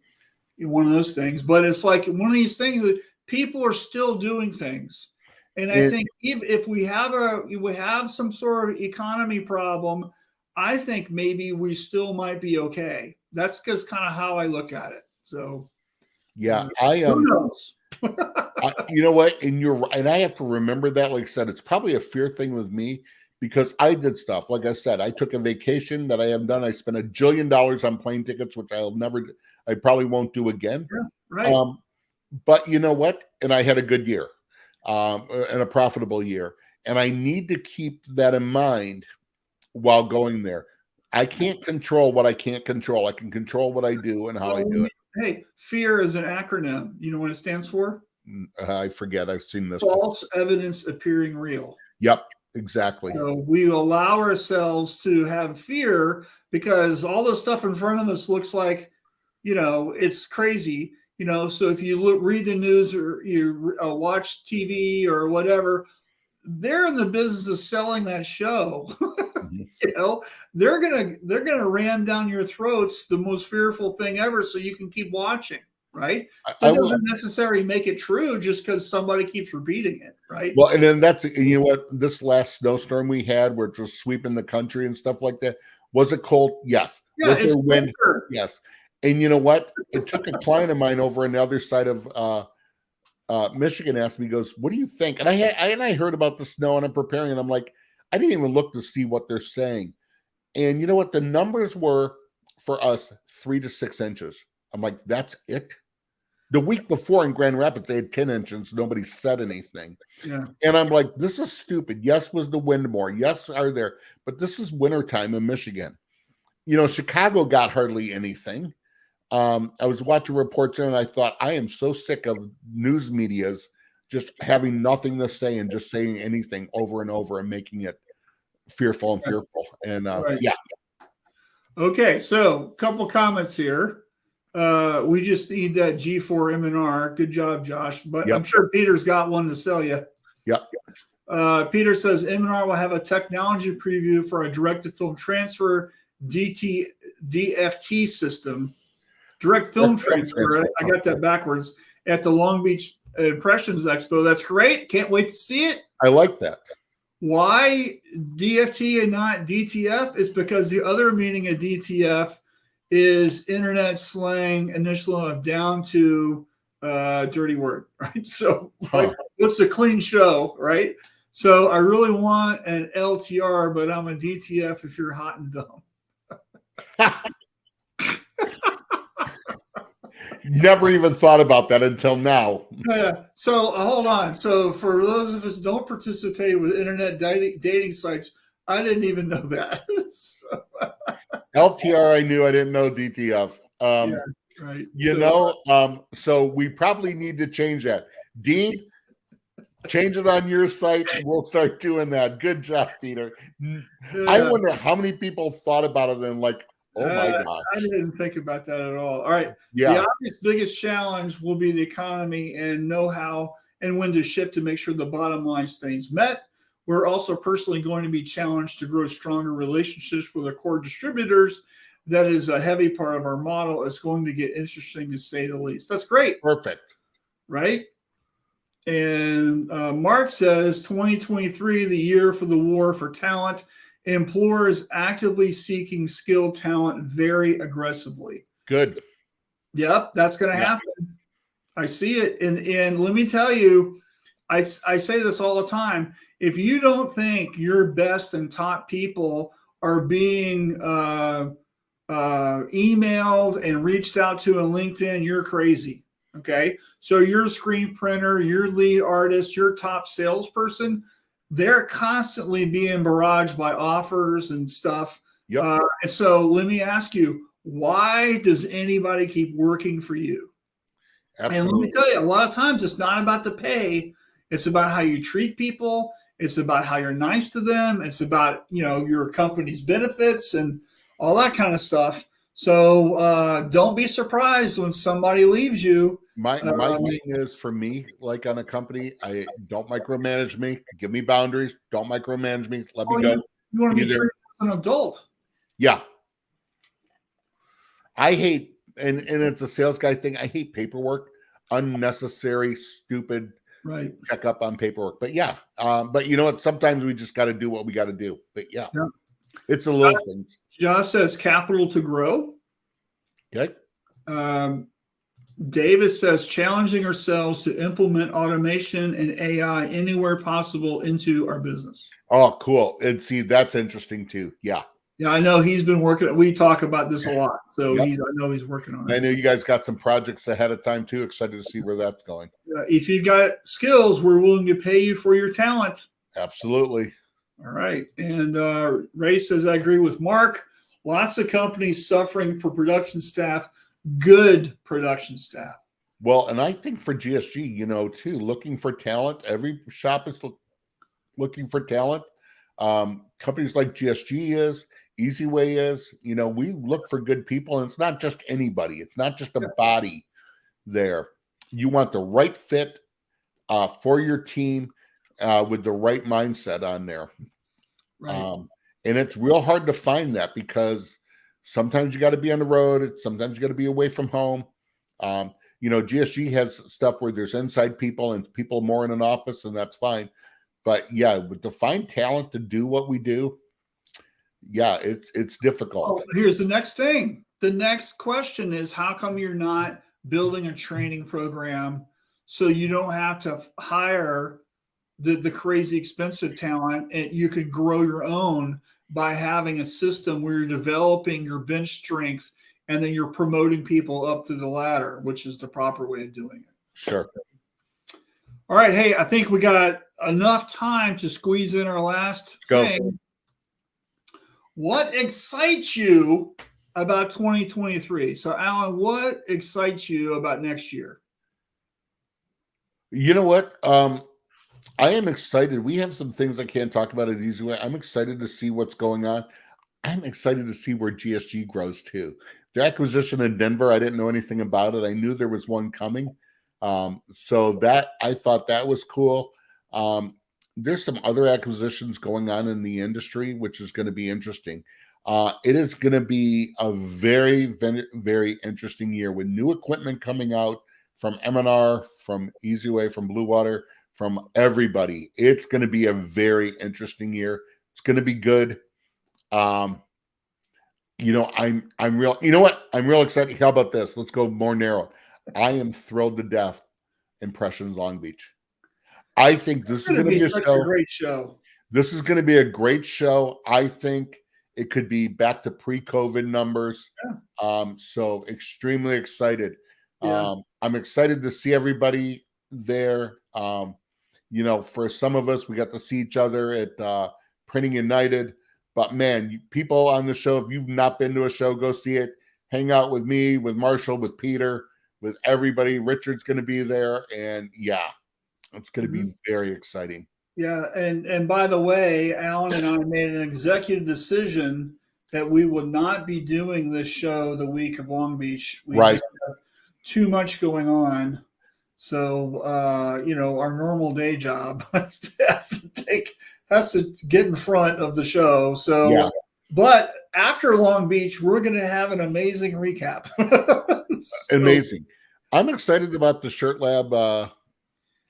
[SPEAKER 1] one of those things. But it's like one of these things that people are still doing things. And I think if we have some sort of economy problem, I think maybe we still might be okay. That's just kind of how I look at it. So,
[SPEAKER 2] yeah, who knows? You know what? And I have to remember that. Like I said, it's probably a fear thing with me because I did stuff. Like I said, I took a vacation that I haven't done. I spent $1 jillion on plane tickets, which I probably won't do again.
[SPEAKER 1] Yeah, right.
[SPEAKER 2] But you know what? And I had a good year, and a profitable year. And I need to keep that in mind while going there. I can't control what I can't control. I can control what I do and how I do it.
[SPEAKER 1] Hey, FEAR is an acronym. You know what it stands for?
[SPEAKER 2] I forget. I've seen this.
[SPEAKER 1] False evidence appearing real.
[SPEAKER 2] Yep, exactly.
[SPEAKER 1] So we allow ourselves to have fear because all the stuff in front of us looks like, it's crazy. So if you read the news or you watch TV or whatever, they're in the business of selling that show. They're gonna ram down your throats the most fearful thing ever, so you can keep watching, right? That doesn't necessarily make it true just because somebody keeps repeating it, right?
[SPEAKER 2] Well, and then you know what? This last snowstorm we had, where it was sweeping the country and stuff like that, was it cold? Yes.
[SPEAKER 1] Yeah,
[SPEAKER 2] was
[SPEAKER 1] it's
[SPEAKER 2] there wind?
[SPEAKER 1] winter.
[SPEAKER 2] Yes. And you know what? It took a client of mine over on the other side of Michigan asked me, he goes, "What do you think?" And I heard about the snow and I'm preparing, and I'm like, I didn't even look to see what they're saying. And you know what? The numbers were for us 3 to 6 inches. I'm like, that's it. The week before in Grand Rapids, they had 10 inches. Nobody said anything.
[SPEAKER 1] Yeah.
[SPEAKER 2] And I'm like, this is stupid. Yes, was the wind more? Yes, are there? But this is wintertime in Michigan. Chicago got hardly anything. I was watching reports and I thought, I am so sick of news medias just having nothing to say and just saying anything over and over and making it fearful. And
[SPEAKER 1] right.
[SPEAKER 2] Yeah.
[SPEAKER 1] Okay, so a couple comments here. We just need that G4 M&R. Good job, Josh. But
[SPEAKER 2] Yep.
[SPEAKER 1] I'm sure Peter's got one to sell you.
[SPEAKER 2] Yep.
[SPEAKER 1] Peter says M&R will have a technology preview for a direct-to-film transfer DFT system. Direct film transfer. I got that backwards. At the Long Beach Impressions Expo. That's great. Can't wait to see it.
[SPEAKER 2] I like that.
[SPEAKER 1] Why DFT and not DTF is because the other meaning of DTF is internet slang initial of down to dirty word, right? So what's a clean show, right? So I really want an LTR, but I'm a DTF if you're hot and dumb.
[SPEAKER 2] Never even thought about that until now.
[SPEAKER 1] Yeah. So hold on. So for those of us who don't participate with internet dating sites, I didn't even know that. So,
[SPEAKER 2] LTR, I knew. I didn't know DTF.
[SPEAKER 1] yeah, right.
[SPEAKER 2] So we probably need to change that. Dean, change it on your site. We'll start doing that. Good job, Peter. I wonder how many people thought about it and like, oh my gosh.
[SPEAKER 1] I didn't think about that at all. All right.
[SPEAKER 2] Yeah.
[SPEAKER 1] The obvious biggest challenge will be the economy and know how and when to ship to make sure the bottom line stays met. We're also personally going to be challenged to grow stronger relationships with our core distributors. That is a heavy part of our model. It's going to get interesting to say the least. That's great.
[SPEAKER 2] Perfect.
[SPEAKER 1] Right? And Mark says 2023, the year for the war for talent. Employers actively seeking skilled talent very aggressively.
[SPEAKER 2] Good.
[SPEAKER 1] Yep, that's going to happen. I see it. And let me tell you, I say this all the time. If you don't think your best and top people are being emailed and reached out to on LinkedIn, you're crazy. Okay. So your screen printer, your lead artist, your top salesperson, they're constantly being barraged by offers and stuff.
[SPEAKER 2] Yep.
[SPEAKER 1] And so let me ask you, why does anybody keep working for you? Absolutely. And let me tell you, a lot of times it's not about the pay. It's about how you treat people. It's about how you're nice to them. It's about, your company's benefits and all that kind of stuff. So don't be surprised when somebody leaves you.
[SPEAKER 2] My thing is, for me, like on a company, I don't micromanage me. Give me boundaries. Don't micromanage me. Let me go.
[SPEAKER 1] You want to be treated as an adult.
[SPEAKER 2] Yeah. I hate, and it's a sales guy thing. I hate paperwork, unnecessary, stupid checkup on paperwork. But yeah, but you know what? Sometimes we just got to do what we got to do. But yeah, it's a little things.
[SPEAKER 1] Josh says capital to grow.
[SPEAKER 2] Okay.
[SPEAKER 1] Davis says challenging ourselves to implement automation and AI anywhere possible into our business.
[SPEAKER 2] Oh, cool. And see, that's interesting too. Yeah.
[SPEAKER 1] Yeah, I know he's been working. We talk about this a lot. So I know he's working on it.
[SPEAKER 2] I know you guys got some projects ahead of time too. Excited to see where that's going.
[SPEAKER 1] If you've got skills, we're willing to pay you for your talent.
[SPEAKER 2] Absolutely.
[SPEAKER 1] All right. And Ray says, I agree with Mark. Lots of companies suffering for production staff, good production staff.
[SPEAKER 2] Well, and I think for GSG, too, looking for talent. Every shop is looking for talent. Companies like GSG is, Easy Way is, we look for good people, and it's not just anybody. It's not just a body there. You want the right fit for your team with the right mindset on there.
[SPEAKER 1] Right.
[SPEAKER 2] And it's real hard to find that because sometimes you got to be on the road. Sometimes you got to be away from home. GSG has stuff where there's inside people and people more in an office, and that's fine. But yeah, to find talent to do what we do, yeah, it's difficult.
[SPEAKER 1] Oh, here's the next thing. The next question is, how come you're not building a training program so you don't have to hire the crazy expensive talent, and you can grow your own by having a system where you're developing your bench strength and then you're promoting people up to the ladder, which is the proper way of doing it.
[SPEAKER 2] Sure.
[SPEAKER 1] All right. Hey, I think we got enough time to squeeze in our last thing. What excites you about 2023? So, Alan, what excites you about next year?
[SPEAKER 2] You know what? I am excited. We have some things I can't talk about it Easy Way. I'm excited to see what's going on. I'm excited to see where GSG grows too. The acquisition in Denver, I didn't know anything about it. I knew there was one coming. So that I thought that was cool. There's some other acquisitions going on in the industry, which is going to be interesting. It is going to be a very, very, very interesting year with new equipment coming out from M&R, from Easy Way, from Blue Water, from everybody. It's going to be a very interesting year. It's going to be good. I'm real. You know what? I'm real excited. How about this? Let's go more narrow. I am thrilled to death. Impressions Long Beach. I think this is going to be
[SPEAKER 1] a great show.
[SPEAKER 2] This is going to be a great show. I think it could be back to pre-COVID numbers. Yeah. So extremely excited. I'm excited to see everybody there. For some of us, we got to see each other at Printing United. But man, people on the show, if you've not been to a show, go see it. Hang out with me, with Marshall, with Peter, with everybody. Richard's going to be there. And yeah, it's going to be very exciting.
[SPEAKER 1] Yeah. And by the way, Alan and I made an executive decision that we would not be doing this show the week of Long Beach. We just have too much going on. So, our normal day job has to get in front of the show. So, But after Long Beach, we're going to have an amazing recap.
[SPEAKER 2] Amazing. I'm excited about the Shirt Lab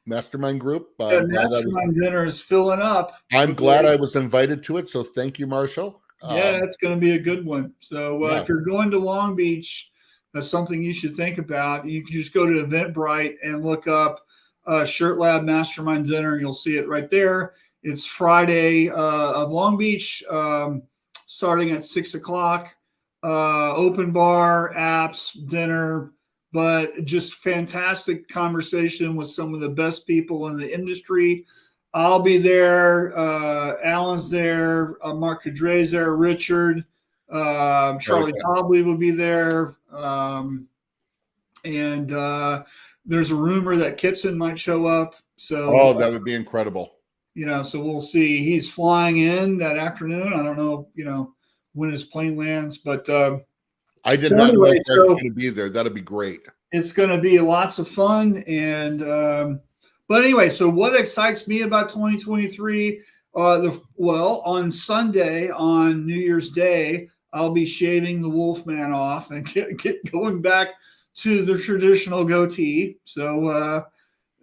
[SPEAKER 2] Mastermind group.
[SPEAKER 1] Mastermind dinner is filling up.
[SPEAKER 2] I'm glad I was invited to it. So thank you, Marshall.
[SPEAKER 1] Yeah, it's going to be a good one. So if you're going to Long Beach, that's something you should think about. You can just go to Eventbrite and look up Shirt Lab Mastermind Dinner. You'll see it right there. It's Friday of Long Beach, starting at 6:00. Open bar, apps, dinner, but just fantastic conversation with some of the best people in the industry. I'll be there. Alan's there. Mark Cadre's there. Richard. Charlie Cobley will be there. And there's a rumor that Kitson might show up. So
[SPEAKER 2] that would be incredible.
[SPEAKER 1] So we'll see. He's flying in that afternoon. I don't know, when his plane lands, but
[SPEAKER 2] I did not know he's going to be there. That'll be great.
[SPEAKER 1] It's going to be lots of fun. And but anyway, so what excites me about 2023? On Sunday, on New Year's Day, I'll be shaving the Wolfman off and get going back to the traditional goatee. So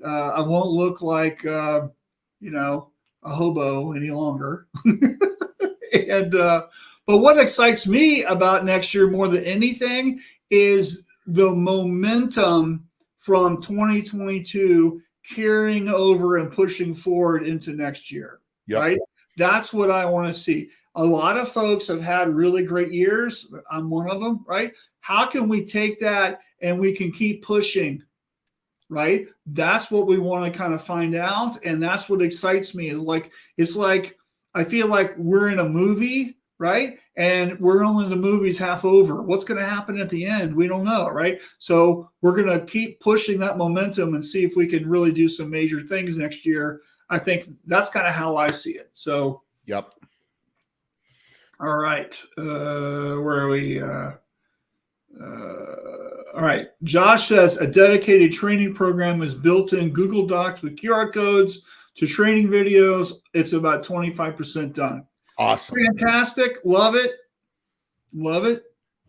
[SPEAKER 1] I won't look like a hobo any longer. And but what excites me about next year more than anything is the momentum from 2022 carrying over and pushing forward into next year. Yep. Right? That's what I want to see. A lot of folks have had really great years. I'm one of them, right? How can we take that and we can keep pushing, right? That's what we want to kind of find out. And that's what excites me it's like, I feel like we're in a movie, right? And the movie's half over. What's going to happen at the end? We don't know, right? So we're going to keep pushing that momentum and see if we can really do some major things next year. I think that's kind of how I see it. So,
[SPEAKER 2] yep.
[SPEAKER 1] All right. Where are we? All right. Josh says a dedicated training program is built in Google Docs with QR codes to training videos. It's about 25% done.
[SPEAKER 2] Awesome.
[SPEAKER 1] Fantastic. Love it. Love it.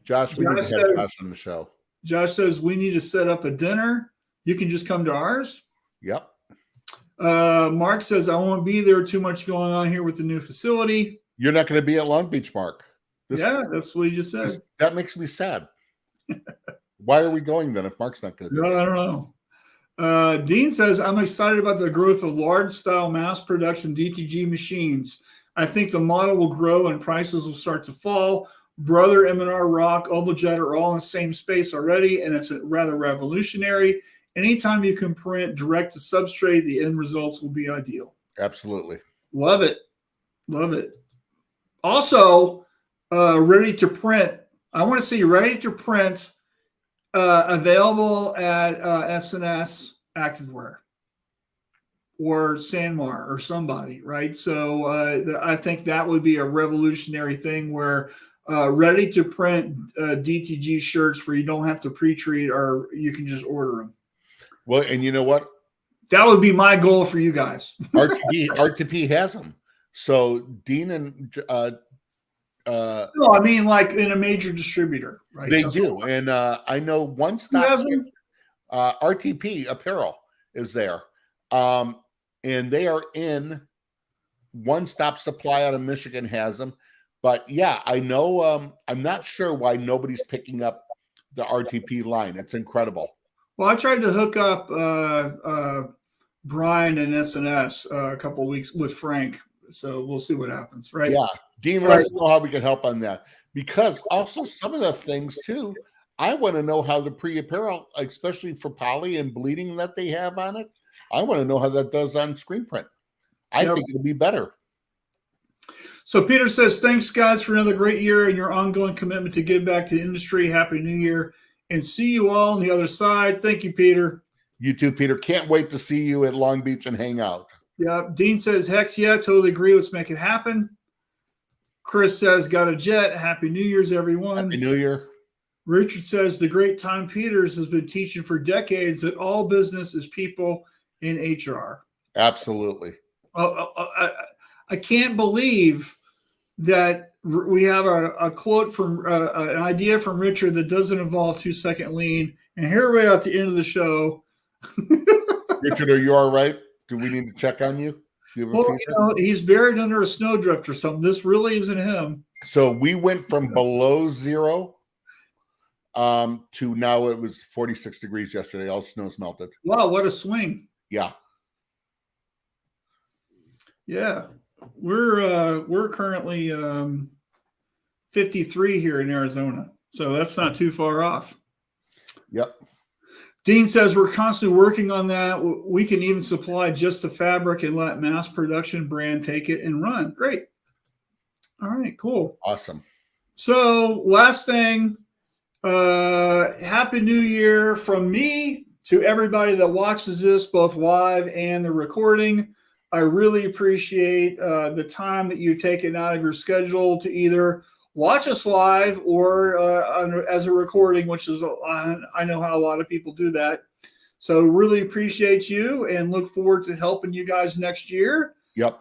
[SPEAKER 2] Josh, we need to have Josh on the show.
[SPEAKER 1] Josh says we need to set up a dinner. You can just come to ours.
[SPEAKER 2] Yep.
[SPEAKER 1] Mark says I won't be there. Too much going on here with the new facility.
[SPEAKER 2] You're not going to be at Long Beach, Mark.
[SPEAKER 1] That's what he just said.
[SPEAKER 2] That makes me sad. Why are we going then if Mark's not going to do it?
[SPEAKER 1] I don't know. Dean says, I'm excited about the growth of large-style mass production DTG machines. I think the model will grow and prices will start to fall. Brother, M&R, Rock, OvalJet are all in the same space already, and it's rather revolutionary. Anytime you can print direct to substrate, the end results will be ideal.
[SPEAKER 2] Absolutely.
[SPEAKER 1] Love it. Love it. Also, ready to print. I want to see ready to print available at S&S Activewear or Sanmar or somebody, right? So I think that would be a revolutionary thing where ready to print DTG shirts where you don't have to pre-treat or you can just order them.
[SPEAKER 2] Well, and you know what?
[SPEAKER 1] That would be my goal for you guys.
[SPEAKER 2] RTP has them. So Dean and
[SPEAKER 1] no, I mean like in a major distributor, right?
[SPEAKER 2] They do. And I know one stop RTP apparel is there. And they are in One Stop Supply out of Michigan has them. But yeah, I know I'm not sure why nobody's picking up the RTP line. It's incredible.
[SPEAKER 1] Well, I tried to hook up Brian and S&S a couple of weeks with Frank. So we'll see what happens, right?
[SPEAKER 2] Yeah. Dean, let us know how we can help on that. Because also some of the things too, I want to know how the pre-apparel, especially for poly and bleeding that they have on it, I want to know how that does on screen print. I think it'll be better.
[SPEAKER 1] So Peter says, thanks, guys, for another great year and your ongoing commitment to give back to the industry. Happy New Year. And see you all on the other side. Thank you, Peter.
[SPEAKER 2] You too, Peter. Can't wait to see you at Long Beach and hang out.
[SPEAKER 1] Yeah. Dean says, hex yeah, totally agree. Let's make it happen. Chris says, got a jet. Happy New Year's, everyone.
[SPEAKER 2] Happy New Year.
[SPEAKER 1] Richard says, the great Tom Peters has been teaching for decades that all business is people in HR.
[SPEAKER 2] Absolutely.
[SPEAKER 1] I can't believe that we have a quote from an idea from Richard that doesn't involve 2-second lean. And here we are at the end of the show.
[SPEAKER 2] Richard, are you all right? Do we need to check on you? Do you have a fever?
[SPEAKER 1] He's buried under a snowdrift or something. This really isn't him.
[SPEAKER 2] So we went from below zero to now it was 46 degrees yesterday. All snow's melted.
[SPEAKER 1] Wow, what a swing.
[SPEAKER 2] Yeah.
[SPEAKER 1] Yeah. We're currently 53 here in Arizona. So that's not too far off.
[SPEAKER 2] Yep.
[SPEAKER 1] Dean says we're constantly working on that. We can even supply just the fabric and let mass production brand take it and run. Great. All right, cool.
[SPEAKER 2] Awesome.
[SPEAKER 1] So last thing, Happy New Year from me to everybody that watches this, both live and the recording. I really appreciate the time that you've taken out of your schedule to either watch us live or as a recording, which is, I know how a lot of people do that. So really appreciate you and look forward to helping you guys next year.
[SPEAKER 2] Yep.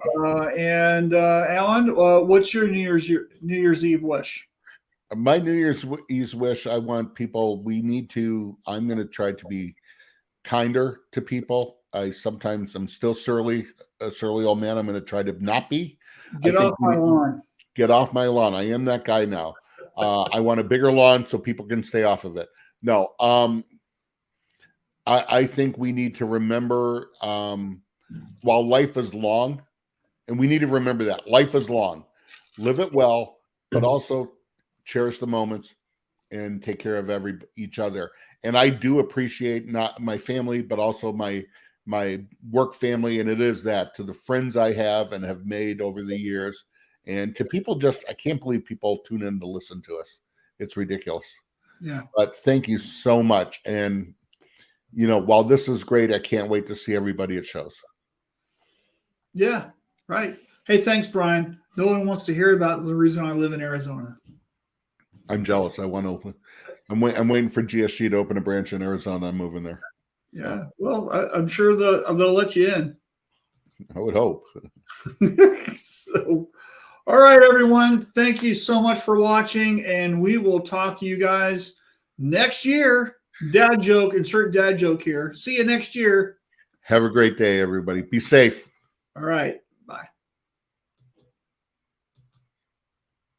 [SPEAKER 1] And Alan, what's your New Year's Eve wish?
[SPEAKER 2] My New Year's Eve wish, I want people, I'm going to try to be kinder to people. I'm still surly, a surly old man. I'm going to try to not be.
[SPEAKER 1] Get off my lawn.
[SPEAKER 2] Get off my lawn. I am that guy now. I want a bigger lawn so people can stay off of it. No, I think we need to remember while life is long, and we need to remember that life is long, live it well, but also cherish the moments and take care of each other. And I do appreciate not my family, but also my work family. And it is that to the friends I have and have made over the years, and to people I can't believe people tune in to listen to us. It's ridiculous.
[SPEAKER 1] Yeah.
[SPEAKER 2] But thank you so much. And, while this is great, I can't wait to see everybody at shows.
[SPEAKER 1] Yeah, right. Hey, thanks, Brian. No one wants to hear about the reason I live in Arizona.
[SPEAKER 2] I'm jealous. I'm waiting for GSG to open a branch in Arizona. I'm moving there.
[SPEAKER 1] Yeah. Well, I'm sure they'll let you in.
[SPEAKER 2] I would hope.
[SPEAKER 1] So, all right, everyone. Thank you so much for watching, and we will talk to you guys next year. Dad joke, insert dad joke here. See you next year.
[SPEAKER 2] Have a great day, everybody. Be safe.
[SPEAKER 1] All right.